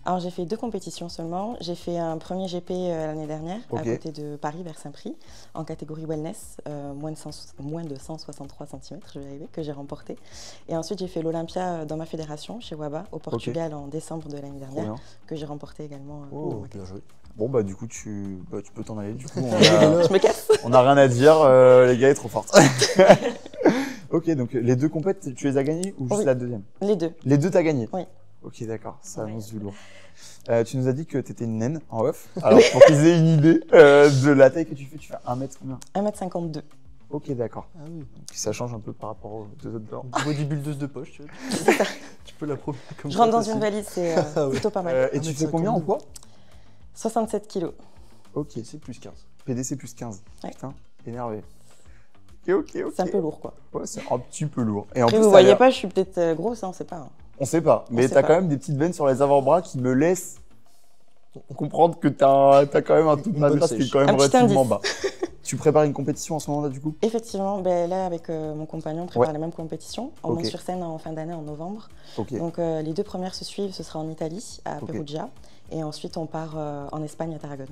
Alors j'ai fait 2 compétitions seulement. J'ai fait un premier GP l'année dernière à Ok. côté de Paris vers Saint-Prix en catégorie wellness, moins de 163 cm, je vais y arriver, que j'ai remporté. Et ensuite j'ai fait l'Olympia dans ma fédération chez WABA au Portugal en décembre de l'année Trop dernière, bien. que j'ai remporté également. Oh, bien joué. Bon, bah, du coup, tu peux t'en aller. Du coup, Je me casse. on a rien à dire. Les gars est trop forte. Ok, donc les deux compètes, tu les as gagnées ou juste Oui. la deuxième? Les deux. Les deux, t'as gagné? Oui. Ok, d'accord. Ça Ouais. annonce du lourd. Tu nous as dit que t'étais une naine en off. Alors, pour qu'ils aient une idée de la taille que tu fais 1 mètre combien? 1m52. Ok, d'accord. Ah oui. Donc, ça change un peu par rapport aux deux autres bords. Bodybuildeuse de poche, tu vois. Tu peux la promener comme Je ça rentre dans aussi. une valise, c'est Ah ouais. plutôt pas mal. Et tu 1m52. fais combien en poids? 67 kilos. Ok, C'est plus 15. PDC plus 15. Ouais. Putain, énervé. Ok. C'est un peu lourd quoi. Ouais, c'est un petit peu lourd. Et en Après plus, vous t'as voyez l'air- pas, je suis peut-être grosse, hein, on sait pas. Hein. On sait pas, mais sait t'as pas. quand même des petites veines sur les avant-bras qui me laissent comprendre que t'as quand même un tout Une de bonne gras qui est sèche. quand même Un petit relativement indice. bas. Tu prépares une compétition en ce moment-là, du coup? Effectivement, ben là avec mon compagnon, on prépare Ouais. les mêmes compétitions. On Ok. monte sur scène en fin d'année en novembre. Ok. Donc les 2 premières se suivent, ce sera en Italie, à Ok. Perugia. Et ensuite on part en Espagne, à Tarragone.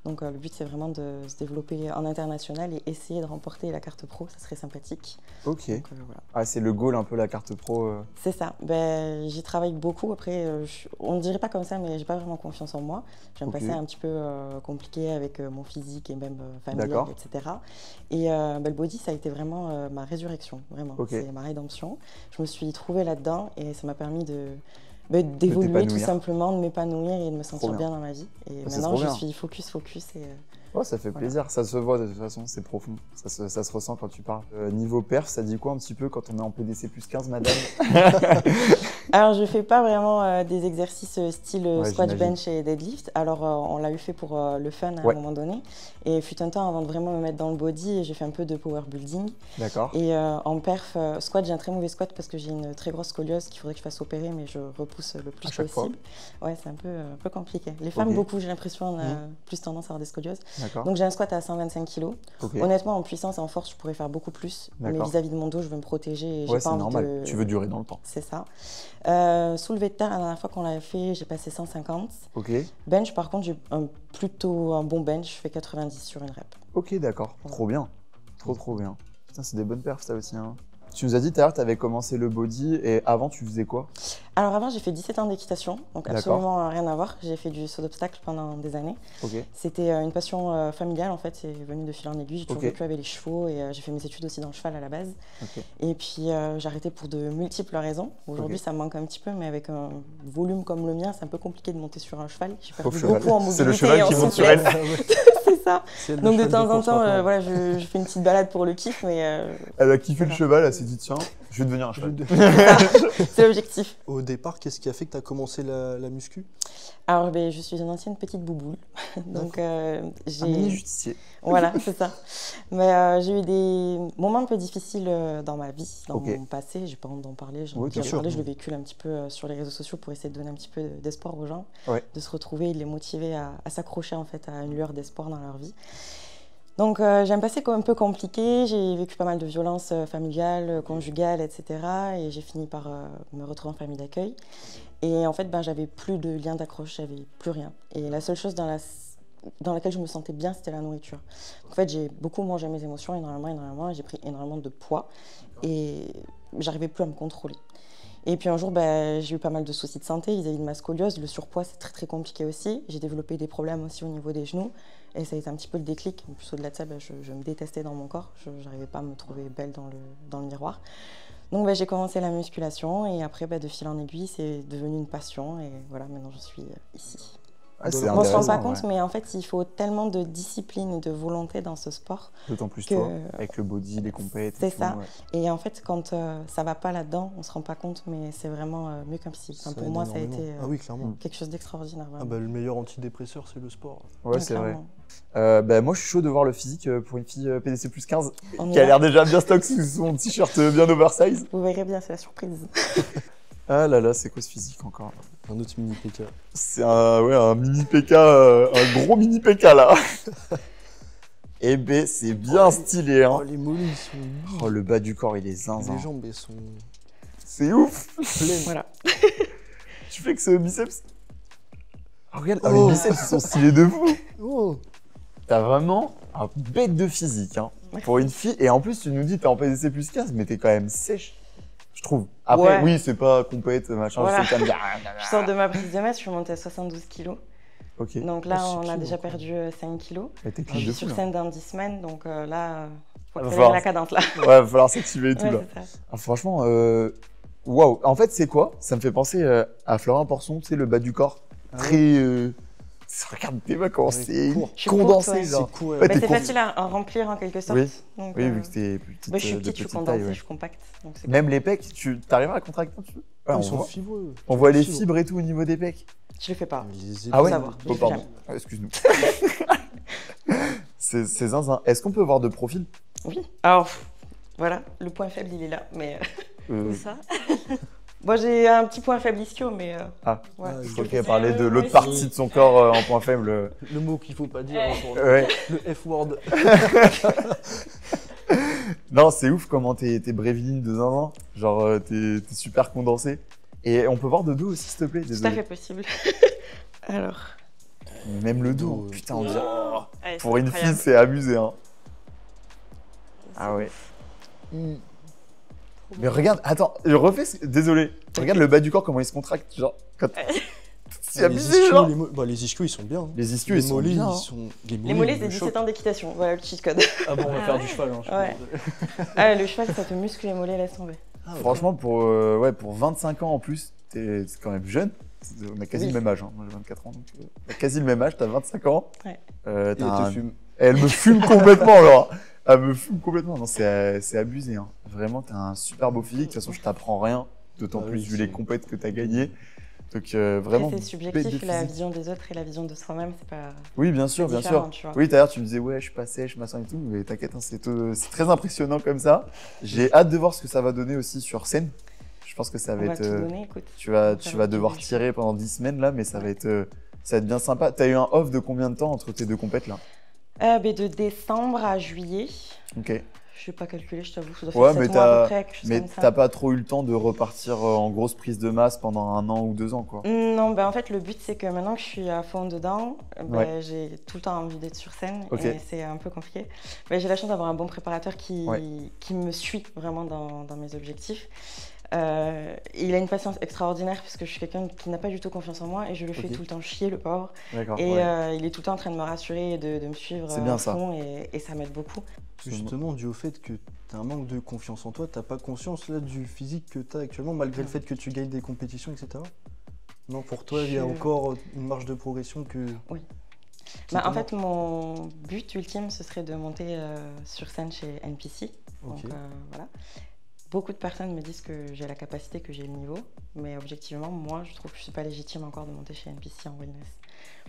Donc le but c'est vraiment de se développer en international et essayer de remporter la carte pro, ça serait sympathique. Ok. Donc, voilà. Ah, c'est le goal un peu, la carte pro. C'est ça. Ben, j'y travaille beaucoup. Après, on ne dirait pas comme ça, mais j'ai pas vraiment confiance en moi. J'ai un Ok. passé un petit peu compliqué avec mon physique et même familial, D'accord. etc. Et ben, le body, ça a été vraiment ma résurrection, vraiment. Ok. C'est ma rédemption. Je me suis trouvée là-dedans et ça m'a permis d'évoluer tout t'épanouir. simplement, de m'épanouir et de me sentir bien. bien dans ma vie. Et c'est maintenant, trop je bien. suis focus et Ouais, ça fait Voilà. plaisir. Ça se voit de toute façon, c'est profond. Ça se ressent quand tu parles. Niveau perf, ça dit quoi un petit peu quand on est en PDC plus 15, madame? Alors, je fais pas vraiment des exercices style Ouais, squat, j'imagine. bench et deadlift. Alors, on l'a eu fait pour le fun à Ouais. un moment donné. Et fut un temps avant de vraiment me mettre dans le body, j'ai fait un peu de power building. D'accord. Et en perf, squat, j'ai un très mauvais squat parce que j'ai une très grosse scoliose qu'il faudrait que je fasse opérer, mais je repousse le plus À chaque fois. possible. Ouais, c'est un peu compliqué. Les femmes, Ok. beaucoup, j'ai l'impression, on a plus tendance à avoir des scolioses. D'accord. Donc, j'ai un squat à 125 kg. Ok. Honnêtement, en puissance et en force, je pourrais faire beaucoup plus. Mais D'accord. vis-à-vis de mon dos, je veux me protéger et j'ai Ouais, pas c'est envie normal. de... Tu veux durer dans le temps. C'est ça. Soulevé de terre, la dernière fois qu'on l'avait fait, j'ai passé 150. Ok. Bench, par contre, j'ai plutôt un bon bench, je fais 90 sur une rep. Ok, d'accord. Trop bien. Trop bien. Putain, c'est des bonnes perfs, ça aussi. Hein. Tu nous as dit tout à l'heure que tu avais commencé le body et avant, tu faisais quoi? Alors avant, j'ai fait 17 ans d'équitation, donc D'accord. absolument rien à voir. J'ai fait du saut d'obstacle pendant des années. Ok. C'était une passion familiale, en fait, c'est venu de fil en aiguille. J'ai toujours Ok. vécu avec les chevaux et j'ai fait mes études aussi dans le cheval à la base. Ok. Et puis j'ai arrêté pour de multiples raisons. Aujourd'hui, Ok. ça me manque un petit peu, mais avec un volume comme le mien, c'est un peu compliqué de monter sur un cheval. J'ai Pauvre perdu cheval. beaucoup en mobilité C'est le cheval et en qui monte sur souplesse. elle. C'est ça. C'est le Donc de cheval temps en course temps, maintenant. voilà, je fais une petite balade pour le kiff, mais Elle a kiffé le Voilà. cheval, elle s'est dit tiens, je vais devenir un cheval. c'est l'objectif. Au départ, qu'est-ce qui a fait que tu as commencé la muscu? Alors, ben, je suis une ancienne petite bouboule, donc Un mini j'ai... justicier. Voilà, c'est ça. Mais j'ai eu des moments un peu difficiles dans ma vie, dans Ok. mon passé. J'ai pas honte d'en parler. J'en ai Oui, bien déjà sûr. parlé, je le véhicule un petit peu sur les réseaux sociaux pour essayer de donner un petit peu d'espoir aux gens, Ouais. de se retrouver et de les motiver à s'accrocher en fait à une lueur d'espoir dans leur vie. Donc j'ai un passé un peu compliqué. J'ai vécu pas mal de violences familiales, conjugales, etc. Et j'ai fini par me retrouver en famille d'accueil. Et en fait, ben, j'avais plus de lien d'accroche, j'avais plus rien. Et la seule chose dans laquelle je me sentais bien, c'était la nourriture. En fait, j'ai beaucoup mangé mes émotions, énormément, et j'ai pris énormément de poids. Et j'arrivais plus à me contrôler. Et puis un jour, ben, j'ai eu pas mal de soucis de santé vis-à-vis de ma scoliose. Le surpoids, c'est très compliqué aussi. J'ai développé des problèmes aussi au niveau des genoux. Et ça a été un petit peu le déclic. En plus, au-delà de ça, ben, je me détestais dans mon corps. Je n'arrivais pas à me trouver belle dans le miroir. Donc ben, j'ai commencé la musculation et après, ben, de fil en aiguille, c'est devenu une passion. Et voilà, maintenant je suis ici. Ah, c'est On se rend pas intéressant, compte, ouais. mais en fait, il faut tellement de discipline et de volonté dans ce sport. D'autant plus que- toi, avec le body, les compètes. C'est et tout, ça. ouais. Et en fait, quand ça va pas là-dedans, on se rend pas compte, mais c'est vraiment mieux qu'un psy. Enfin, pour aide moi, ça a énormément. été Ah oui, clairement. quelque chose d'extraordinaire. Ah Vraiment. bah, le meilleur antidépresseur, c'est le sport. Ouais, c'est vrai. Clairement. Bah, moi, je suis chaud de voir le physique pour une fille PDC plus 15 On y qui a va. l'air déjà bien stock sous son t-shirt bien oversize. Vous verrez bien, c'est la surprise. Ah là là, c'est quoi ce physique encore? Un autre mini PK. C'est un mini PK, un gros mini PK là. Eh ben, c'est bien stylé, hein. Oh, les mollets, ils sont big. Oh, le bas du corps, il est zinzin. Les jambes, elles sont C'est ouf. pleines. Voilà. Tu fais que ce biceps. Oh, regarde, Oh. les biceps, ils sont stylés de fou. Oh. T'as vraiment un bête de physique, hein. Merci. Pour une fille. Et en plus, tu nous dis, t'es en PDC plus 15, mais t'es quand même sèche. Je trouve. Après, Ouais. oui, c'est pas compète, machin. Voilà. Je sais que t'aimes bien. Je sors de ma prise de masse, je suis montée à 72 kilos. Ok. Donc là, Oh, c'est on a cute, déjà encore. perdu 5 kilos. Mais t'es Je clean de suis fou, sur là. scène dans 10 semaines, donc là, faut Va accélérer falloir- la cadence là. Ouais, va falloir s'activer et tout, Ouais, là. c'est ça. Ah, franchement, waouh. En fait, c'est quoi? Ça me fait penser à Florin Porson, tu sais, le bas du corps. Ah Très. Regarde tes mains, comment Ouais, c'est court. Je suis courte, condensé, ouais. genre. C'est cool. Ouais, Bah, t'es c'est court. facile à remplir en quelque sorte. Oui. Donc, Oui, vu que t'es petite, bah, je suis de petite, je suis petite condensée, taille, ouais. je suis compacte. Donc c'est Même les pecs, tu t'arrives à contracter un petit peu? Ouais, on Ils sont voit, fibreux. on voit les fibres et tout au niveau des pecs. Je le fais pas. Les Ah ouais? savoir, Oh, je pardon. fais Ah, excuse-nous. C'est zinzin. Est-ce qu'on peut voir de profil? Oui. Alors, voilà, le point faible, il est là. Mais Euh, Où ça? bon, j'ai un petit point faible ischio, mais Ah. ouais. Ah, Je je crois Ok, qu'elle parlait de moi l'autre aussi. partie de son corps en point faible. Le mot qu'il faut pas dire, pour Ouais. le F-word. Non, c'est ouf comment t'es bréviline de zinzin. Genre, t'es super condensé. Et on peut voir de dos aussi, s'il te plaît. Tout à Désolé. fait possible. Alors, Même le dos. Dos, Putain, on dirait. Ouais, Pour c'est une fille, incroyable. c'est abusé, hein. Ah ouais. Mais regarde, attends, je refais. Désolé. Regarde le bas du corps, comment il se contracte. Genre, quand. C'est Les abusé, ischios, genre. bah, les ischios, ils sont bien. hein. Les ischios, ils sont mollets, bien, hein. ils sont. les mollets, c'est me 17 choquent. ans d'équitation. Voilà le cheat code. Ah bon, on va Ah faire ouais du cheval. Hein, je suis Ouais. désolé. Ah, le cheval, ça te muscle les mollets, laisse tomber. Ah, ok. Franchement, pour 25 ans en plus, c'est quand même jeune. On a quasi Oui. le même âge. Hein. Moi, j'ai 24 ans, donc on a quasi le même âge. T'as 25 ans. Ouais. T'as Et elle un- te fume. Elle me fume complètement, genre. Elle me fume complètement. Non, c'est abusé. Hein. Vraiment, t'as un super beau physique. De toute façon, je t'apprends rien. D'autant Ah plus oui, vu les c'est- compètes que t'as gagnées. Donc, Après, vraiment. c'est bête de subjectif, la physique. vision des autres et la vision de soi-même, c'est pas. Oui, bien sûr, c'est bien différent, sûr. tu vois. Oui, d'ailleurs, tu me disais, ouais, je suis pas sèche, machin et tout. Mais t'inquiète, hein, c'est très impressionnant comme ça. J'ai hâte de voir ce que ça va donner aussi sur scène. Je pense que ça On va va être. tout donner, écoute. Tu vas Ça va devoir être tirer pendant 10 semaines là, mais ça va être bien sympa. T'as eu un off de combien de temps entre tes deux compètes là? De décembre à juillet. Ok. Je n'ai pas calculé, je t'avoue. Ça doit Ouais, faire mais 7 mois à peu près, quelque chose mais comme ça. t'as pas trop eu le temps de repartir en grosse prise de masse pendant 1 an ou 2 ans quoi. Non, en fait, le but, c'est que maintenant que je suis à fond dedans, Ouais. j'ai tout le temps envie d'être sur scène Ok. et c'est un peu compliqué. J'ai la chance d'avoir un bon préparateur qui Ouais. me suit vraiment dans mes objectifs. Il a une patience extraordinaire parce que je suis quelqu'un qui n'a pas du tout confiance en moi et je le fais Ok. tout le temps chier, le pauvre. D'accord. Et ouais. il est tout le temps en train de me rassurer et de me suivre C'est bien à ça. fond et ça m'aide beaucoup. Justement, dû au fait que tu as un manque de confiance en toi, t'as pas conscience là du physique que tu as actuellement, malgré le fait que tu gagnes des compétitions, etc. Non, pour toi, il y a Je- encore une marge de progression que. Oui. qui En te fait, mon but ultime, ce serait de monter sur scène chez NPC. manque. Donc voilà. Beaucoup de personnes me disent que j'ai la capacité, que j'ai le niveau, mais objectivement, moi, je trouve que je ne suis pas légitime encore de monter chez NPC en wellness.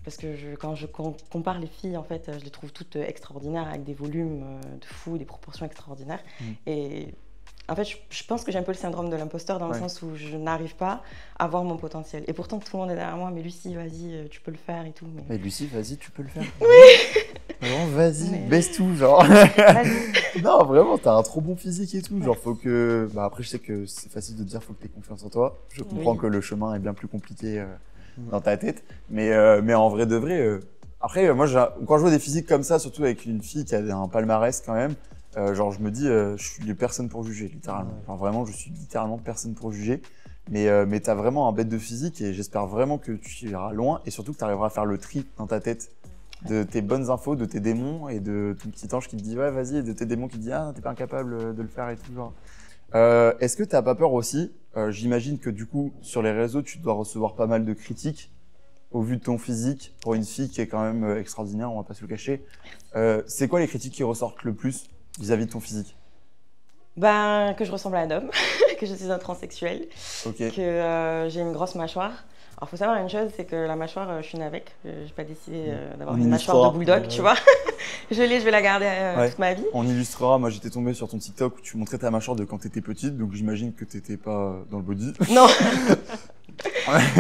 Parce que quand je compare les filles, en fait, je les trouve toutes extraordinaires, avec des volumes de fou, des proportions extraordinaires. Et en fait, je pense que j'ai un peu le syndrome de l'imposteur dans le Ouais. sens où je n'arrive pas à voir mon potentiel. Et pourtant, tout le monde est derrière moi, mais Lucie, vas-y, tu peux le faire et tout. Mais... Mais Lucie, vas-y, tu peux le faire. Oui. Vraiment, vas-y, Mais- baisse tout, genre. Vas-y. Non, vraiment, t'as un trop bon physique et tout. Genre, faut que. Bah, après, je sais que c'est facile de dire, faut que t'aies confiance en toi. Je comprends Oui. que le chemin est bien plus compliqué dans ta tête. Mais en vrai de vrai. Après, moi, quand je vois des physiques comme ça, surtout avec une fille qui a un palmarès quand même, genre, je me dis, je suis personne pour juger, littéralement. Ouais. Enfin, vraiment, je suis littéralement personne pour juger. Mais t'as vraiment un bête de physique et j'espère vraiment que tu iras loin et surtout que tu arriveras à faire le tri dans ta tête de tes bonnes infos, de tes démons et de ton petit ange qui te dit ouais vas-y et de tes démons qui te dit ah t'es pas incapable de le faire et tout genre. Est-ce que t'as pas peur aussi j'imagine que du coup sur les réseaux tu dois recevoir pas mal de critiques au vu de ton physique, pour une fille qui est quand même extraordinaire, on va pas se le cacher, c'est quoi les critiques qui ressortent le plus vis-à-vis de ton physique? Ben, que je ressemble à un homme, que je suis un transsexuel, Ok. que j'ai une grosse mâchoire. Alors, faut savoir une chose, c'est que la mâchoire, je suis née avec. J'ai pas décidé d'avoir On une mâchoire de illustrera. bulldog, tu vois. Je vais la garder toute ma vie. On illustrera, moi j'étais tombé sur ton TikTok où tu montrais ta mâchoire de quand t'étais petite, donc j'imagine que t'étais pas dans le body. Non.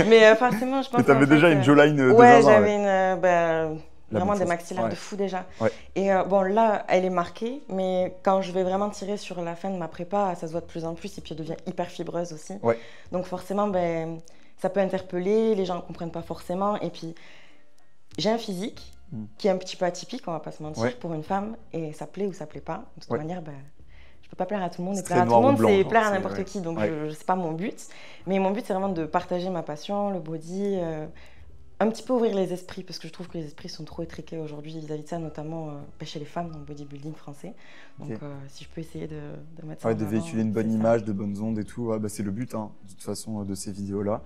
Mais forcément, je pense Mais t'avais qu'en fait, déjà une jawline de ouais, zinzin, j'avais La vraiment même des chose. maxillaires Ouais. de fou déjà. Ouais. Et bon, là, elle est marquée, mais quand je vais vraiment tirer sur la fin de ma prépa, ça se voit de plus en plus et puis elle devient hyper fibreuse aussi. Ouais. Donc forcément, ben, ça peut interpeller, les gens ne comprennent pas forcément. Et puis, j'ai un physique qui est un petit peu atypique, on va pas se mentir, Ouais. pour une femme, et ça plaît ou ça plaît pas. De toute Ouais. manière, ben, je peux pas plaire à tout le monde, et C'est plaire à très tout le noir ou monde, blanc, c'est genre, plaire à c'est- n'importe ouais. qui. Donc, Ouais. c'est pas mon but. Mais mon but, c'est vraiment de partager ma passion, le body, un petit peu ouvrir les esprits, parce que je trouve que les esprits sont trop étriqués aujourd'hui vis-à-vis de ça, notamment chez les femmes dans le bodybuilding français. Donc, Ok. si je peux essayer de mettre ça Ouais, en de avant, véhiculer une bonne c'est ça. image, de bonnes ondes et tout, ouais, bah, c'est le but, hein, de toute façon, de ces vidéos-là.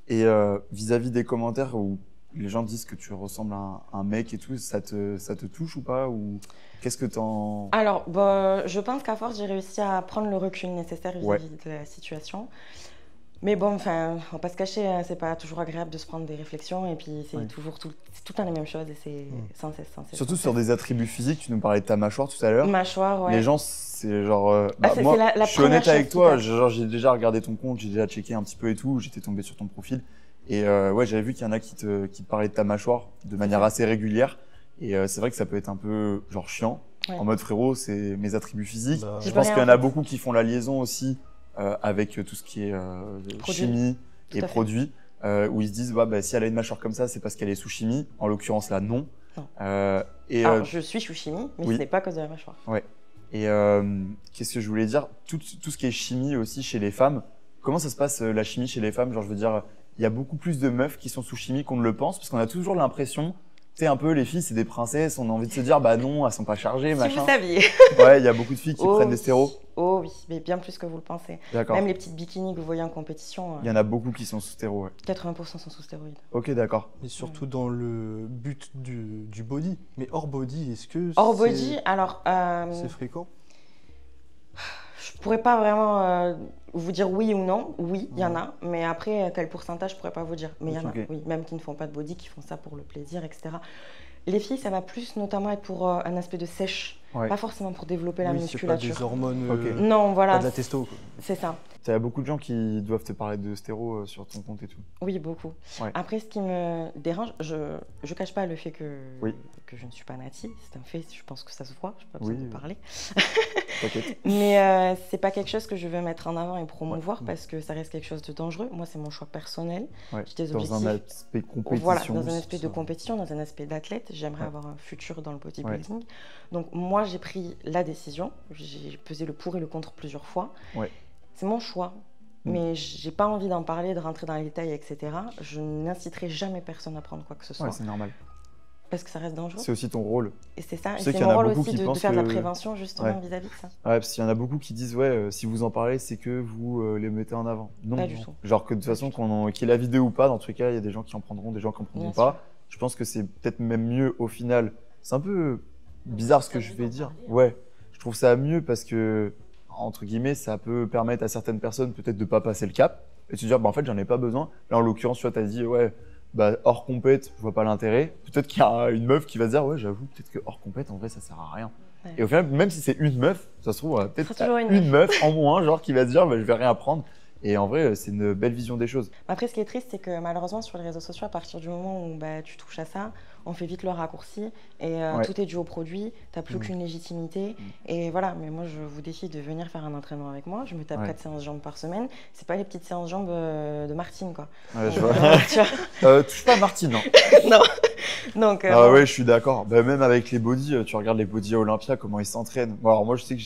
Et vis-à-vis des commentaires où les gens disent que tu ressembles à un mec et tout, ça te touche ou pas? Ou qu'est-ce que t'en... Alors, bah, je pense qu'à force, j'ai réussi à prendre le recul nécessaire vis-à-vis Ouais. de la situation. Mais bon, enfin, on va pas se cacher, hein, c'est pas toujours agréable de se prendre des réflexions et puis c'est Ouais. toujours tout le temps les mêmes choses et c'est sans cesse, sans cesse. Surtout sans sur cesse. des attributs physiques, tu nous parlais de ta mâchoire tout à l'heure. Mâchoire, ouais. Les gens, c'est genre... c'est moi, la je suis honnête première avec chose toi, qui genre, j'ai déjà regardé ton compte, j'ai déjà checké un petit peu et tout, j'étais tombé sur ton profil. Et ouais, j'avais vu qu'il y en a qui te parlaient de ta mâchoire de manière assez régulière. Et c'est vrai que ça peut être un peu genre chiant. Ouais. En mode frérot, c'est mes attributs physiques. Bah, Je Je pense peux qu'il y en rien a en fait. beaucoup qui font la liaison aussi avec tout ce qui est Produits. chimie Tout et à fait. produits. Où ils se disent, bah, si elle a une mâchoire comme ça, c'est parce qu'elle est sous chimie. En l'occurrence, là, non. Non. Et Alors, je suis sous chimie, mais oui. ce n'est pas à cause de la mâchoire. Et qu'est-ce que je voulais dire, tout ce qui est chimie aussi chez les femmes, comment ça se passe la chimie chez les femmes? Genre, je veux dire, il y a beaucoup plus de meufs qui sont sous chimie qu'on ne le pense, parce qu'on a toujours l'impression, tu sais, un peu les filles, c'est des princesses, on a envie de se dire, bah non, elles sont pas chargées, Si machin. vous saviez. Ouais, il y a beaucoup de filles qui Oh prennent des oui. stéros. Oh oui, mais bien plus que vous le pensez. D'accord. Même les petites bikinis que vous voyez en compétition, Il y en a beaucoup qui sont sous stéros, ouais. 80% sont sous stéroïdes. Ok, d'accord. Mais surtout dans le but du body. Mais hors body, est-ce que Hors c'est- body, alors, c'est fréquent? je pourrais pas vraiment vous dire oui ou non. Oui, il y en a, mais après, quel pourcentage, je pourrais pas vous dire. Mais il y en a, Ok. oui, même qui ne font pas de body, qui font ça pour le plaisir, etc. Les filles, ça va plus notamment être pour un aspect de sèche, Ouais. pas forcément pour développer la Oui, c'est pas musculature. des hormones, Ok. Non, pas voilà, de la testo, quoi. c'est ça. Il y a beaucoup de gens qui doivent te parler de stéros sur ton compte et tout. Oui, beaucoup. Ouais. Après, ce qui me dérange, je cache pas le fait Oui. que je ne suis pas native, c'est un fait, je pense que ça se voit, je n'ai pas besoin Oui, de oui. parler. T'inquiète. Mais c'est pas quelque chose que je veux mettre en avant et promouvoir Ouais. parce que ça reste quelque chose de dangereux. Moi, c'est mon choix personnel. Ouais. J'ai des Dans un objectifs. aspect compétition. Voilà, dans un aspect de ça. compétition, dans un aspect d'athlète, j'aimerais Ouais. avoir un futur dans le bodybuilding. Donc moi, j'ai pris la décision, j'ai pesé le pour et le contre plusieurs fois. Ouais. C'est mon choix, Mm. mais j'ai pas envie d'en parler, de rentrer dans les détails, etc. Je n'inciterai jamais personne à prendre quoi que ce soit, Ouais, c'est normal. parce que ça reste dangereux. C'est aussi ton rôle. Et c'est ça, Je et sais c'est qu'il y en mon a rôle beaucoup aussi qui de pensent faire de la que- prévention justement Ouais. vis-à-vis de ça. Ouais, parce qu'il y en a beaucoup qui disent, ouais, si vous en parlez, c'est que vous les mettez en avant. Non, Pas non. du tout. Genre que de toute Pas façon, du tout. qu'il y ait la vidéo ou pas, dans tous les cas, il y a des gens qui en prendront, des gens qui en prendront Bien pas. Je pense que c'est peut-être même mieux au final. C'est un peu bizarre ce que je vais dire. Ouais, je trouve ça mieux parce que, entre guillemets, ça peut permettre à certaines personnes peut-être de pas passer le cap et de se dire, bah en fait, j'en ai pas besoin. Là, en l'occurrence, tu vois, t'as dit, ouais, bah hors compète, je vois pas l'intérêt. Peut-être qu'il y a une meuf qui va se dire, ouais, j'avoue, peut-être que hors compète, en vrai, ça sert à rien. Ouais. Et au final, même si c'est une meuf, ça se trouve, peut-être sera toujours une une meuf en moins, genre, qui va se dire, bah, je vais rien apprendre. Et en vrai, c'est une belle vision des choses. Après, ce qui est triste, c'est que malheureusement, sur les réseaux sociaux, à partir du moment où bah, tu touches à ça, on fait vite le raccourci et Ouais. tout est dû au produit, tu n'as plus Mm. aucune légitimité. Et voilà, mais moi, je vous défie de venir faire un entraînement avec moi. Je me tape Ouais. 4 séances jambes par semaine. C'est pas les petites séances jambes de Martine, quoi. Ouais, je Donc, vois. tu vois. Touche pas à Martine, hein. Non. Donc, Ah bon. ouais, je suis d'accord. Bah, même avec les body, tu regardes les body à Olympia, comment ils s'entraînent. Bon, alors moi, je sais que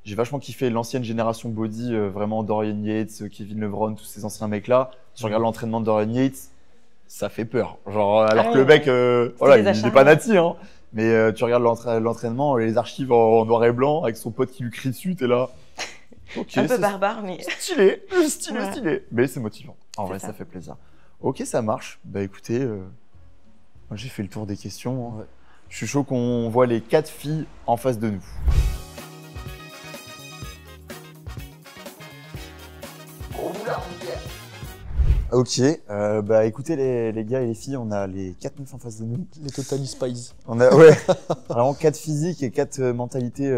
j'ai vachement kiffé l'ancienne génération body, vraiment Dorian Yates, Kevin Lebron, tous ces anciens mecs-là. Tu regardes l'entraînement de Dorian Yates, ça fait peur. Genre, alors Ah que le ouais, mec, voilà, des il est acharnés. pas nati, hein. Mais tu regardes l'entraînement, les archives en noir et blanc, avec son pote qui lui crie dessus, t'es là. Ok, un peu c'est barbare, mais stylé, stylé, Voilà. stylé. Mais c'est motivant. En C'est vrai, ça. ça fait plaisir. Ok, ça marche. Bah écoutez, moi j'ai fait le tour des questions. Hein. Ouais. Je suis chaud qu'on voit les 4 filles en face de nous. Ok, bah écoutez les gars et les filles, on a les 4 meufs en face de nous. Les Totally Spies. On a ouais, vraiment 4 physiques et 4 mentalités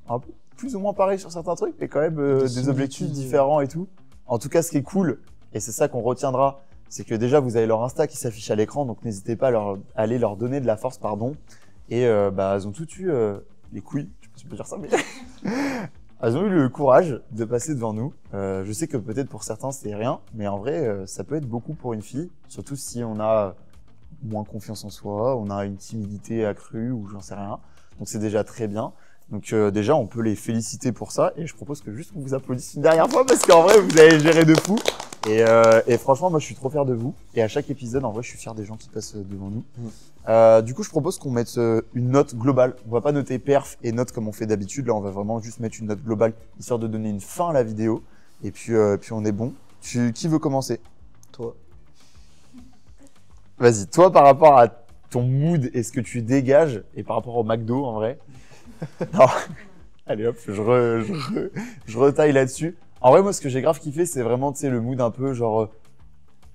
un peu plus ou moins pareilles sur certains trucs, mais quand même des objectifs différents et tout. En tout cas, ce qui est cool, et c'est ça qu'on retiendra, c'est que déjà vous avez leur Insta qui s'affiche à l'écran, donc n'hésitez pas à aller leur donner de la force, pardon. Et bah elles ont toutes eu les couilles, je sais pas si je peux dire ça, mais elles ont eu le courage de passer devant nous. Je sais que peut-être pour certains c'est rien, mais en vrai ça peut être beaucoup pour une fille, surtout si on a moins confiance en soi, on a une timidité accrue ou j'en sais rien. Donc c'est déjà très bien. Donc déjà on peut les féliciter pour ça et je propose que juste qu'on vous applaudisse une dernière fois parce qu'en vrai vous avez géré de fou. Et franchement moi je suis trop fier de vous et à chaque épisode en vrai je suis fier des gens qui passent devant nous. Du coup je propose qu'on mette une note globale. On va pas noter perf et note comme on fait d'habitude, là on va vraiment juste mettre une note globale histoire de donner une fin à la vidéo et puis on est bon. Qui veut commencer? Toi. Vas-y, toi par rapport à ton mood et ce que tu dégages et par rapport au McDo en vrai. Non. Allez hop, je retaille là-dessus. En vrai, moi, ce que j'ai grave kiffé, c'est vraiment, tu sais, le mood un peu genre,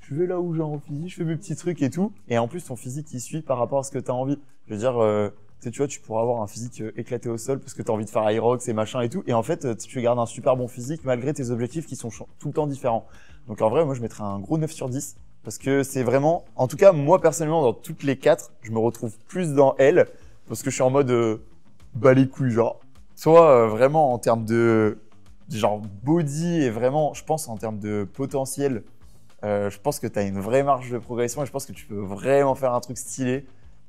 je vais là où j'ai envie, je fais mes petits trucs et tout. Et en plus, ton physique qui suit par rapport à ce que t'as envie. Je veux dire, tu vois, tu pourras avoir un physique éclaté au sol parce que t'as envie de faire Aerox et machin et tout. Et en fait, tu gardes un super bon physique malgré tes objectifs qui sont tout le temps différents. Donc en vrai, moi, je mettrais un gros 9 sur 10 parce que c'est vraiment, en tout cas, moi, personnellement, dans toutes les 4, je me retrouve plus dans elle parce que je suis en mode, bah les couilles, genre. Soit vraiment en termes de genre body et vraiment, je pense en termes de potentiel, je pense que tu as une vraie marge de progression et je pense que tu peux vraiment faire un truc stylé.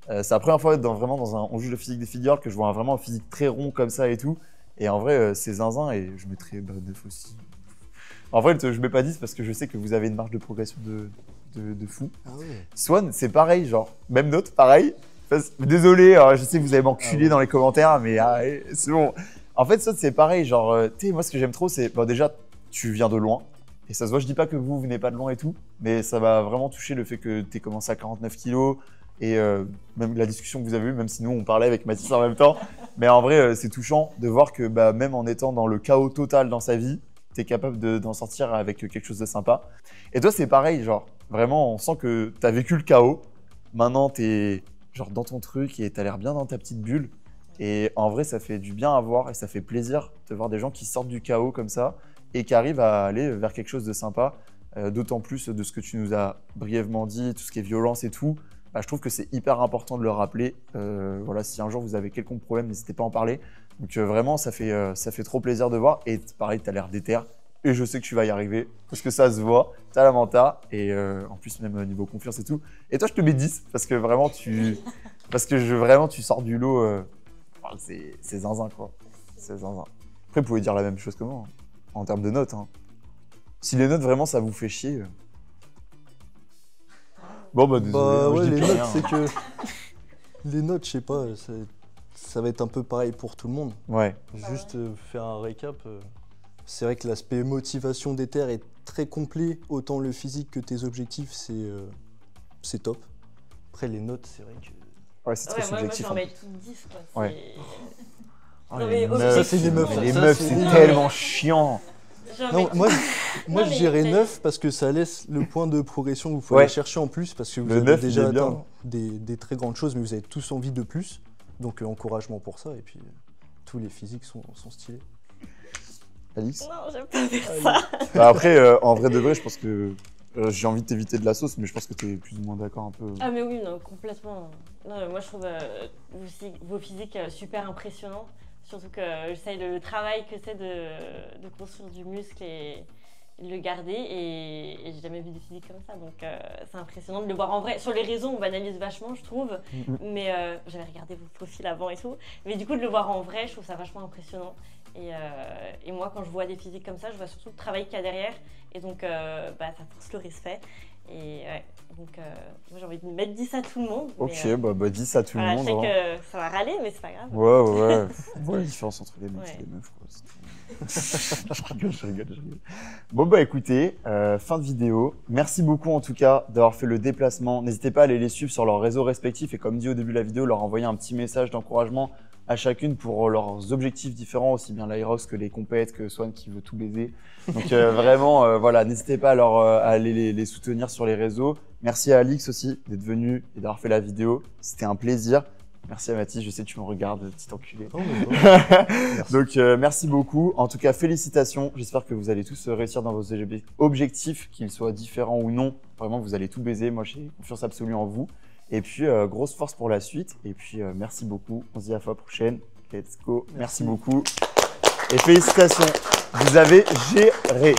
C'est la première fois vraiment dans un on juge le physique des figures que je vois vraiment un physique très rond comme ça et tout. Et en vrai, c'est zinzin et je mettrais 9 aussi. En vrai, je mets pas 10 parce que je sais que vous avez une marge de progression de fou. Ah ouais. Swan, c'est pareil, genre, même note, pareil. Désolé, je sais que vous allez m'enculer dans les commentaires, mais c'est bon. En fait, ça, c'est pareil. Genre, tu sais, moi, ce que j'aime trop, c'est déjà, tu viens de loin. Et ça se voit, je dis pas que vous venez pas de loin et tout, mais ça va vraiment toucher le fait que tu aies commencé à 49 kilos et même la discussion que vous avez eue, même si nous, on parlait avec Mathis en même temps. Mais en vrai, c'est touchant de voir que même en étant dans le chaos total dans sa vie, tu es capable d'en sortir avec quelque chose de sympa. Et toi, c'est pareil. Genre, vraiment, on sent que tu as vécu le chaos. Maintenant, tu es genre dans ton truc et t'as l'air bien dans ta petite bulle. Et en vrai, ça fait du bien à voir et ça fait plaisir de voir des gens qui sortent du chaos comme ça et qui arrivent à aller vers quelque chose de sympa. D'autant plus de ce que tu nous as brièvement dit, tout ce qui est violence et tout. Bah, je trouve que c'est hyper important de le rappeler. Voilà, si un jour vous avez quelconque problème, n'hésitez pas à en parler. Donc vraiment, ça fait trop plaisir de voir. Et pareil, t'as l'air déter. Et je sais que tu vas y arriver parce que ça se voit, t'as la menta et en plus même niveau confiance et tout. Et toi je te mets 10 parce que vraiment tu sors du lot, c'est zinzin quoi. C'est zinzin. Après vous pouvez dire la même chose que moi hein, en termes de notes. Hein. Si les notes vraiment ça vous fait chier. Bon bah désolé. Bah moi, ouais, je dis les plus notes rien. c'est que les notes, je sais pas, ça va être un peu pareil pour tout le monde. Ouais. Juste faire un récap. C'est vrai que l'aspect motivation des terres est très complet, autant le physique que tes objectifs, c'est top. Après les notes, c'est vrai que... Ouais, c'est très Ouais, moi, subjectif. j'en en mets plus. toutes 10 quoi. Ouais. Oh, Non, les mais meufs, ça, c'est des meufs, Les ça, meufs, c'est c'est des- tellement chiant. J'en Non, mets moi Non, je mais dirais t'as- 9 parce que ça laisse le point de progression où il faut Ouais. aller chercher en plus parce que vous Le avez 9, déjà il est bien. atteint des très grandes choses mais vous avez tous envie de plus. Donc encouragement pour ça et puis tous les physiques sont stylés. Alix. Non, j'aime pas faire ça. Bah après, en vrai de vrai, je pense que j'ai envie de t'éviter de la sauce, mais je pense que t'es plus ou moins d'accord un peu. Ah mais oui, non, complètement. Non, mais moi je trouve vos physiques super impressionnants. Surtout que je sais le travail que c'est de construire du muscle et de le garder. Et j'ai jamais vu des physiques comme ça. Donc c'est impressionnant de le voir en vrai. Sur les réseaux, on banalise vachement, je trouve. Mais j'avais regardé vos profils avant et tout. Mais du coup, de le voir en vrai, je trouve ça vachement impressionnant. Et moi, quand je vois des physiques comme ça, je vois surtout le travail qu'il y a derrière. Et donc, ça force le respect. Et ouais, Donc, moi, j'ai envie de mettre 10 à tout le monde. Ok, mais, bah 10 à tout le voilà, monde. je sais hein. que ça va râler, mais c'est pas grave. Ouais. On voit la différence entre les mecs Ouais. et les meufs. Quoi. Je rigole. Bon bah écoutez, fin de vidéo. Merci beaucoup en tout cas d'avoir fait le déplacement. N'hésitez pas à aller les suivre sur leurs réseaux respectifs et comme dit au début de la vidéo, leur envoyer un petit message d'encouragement à chacune pour leurs objectifs différents, aussi bien l'Aerox que les compètes, que Swan qui veut tout baiser. Donc vraiment, voilà, n'hésitez pas à aller les soutenir sur les réseaux. Merci à Alix aussi d'être venu et d'avoir fait la vidéo. C'était un plaisir. Merci à Mathis, je sais que tu me regardes, petit enculé. Oh, merci. Donc merci beaucoup. En tout cas, félicitations. J'espère que vous allez tous réussir dans vos objectifs, qu'ils soient différents ou non. Vraiment, vous allez tout baiser. Moi, j'ai confiance absolue en vous. Et puis, grosse force pour la suite. Et puis, merci beaucoup. On se dit à la fois prochaine. Let's go. Merci beaucoup. Et félicitations. Vous avez géré.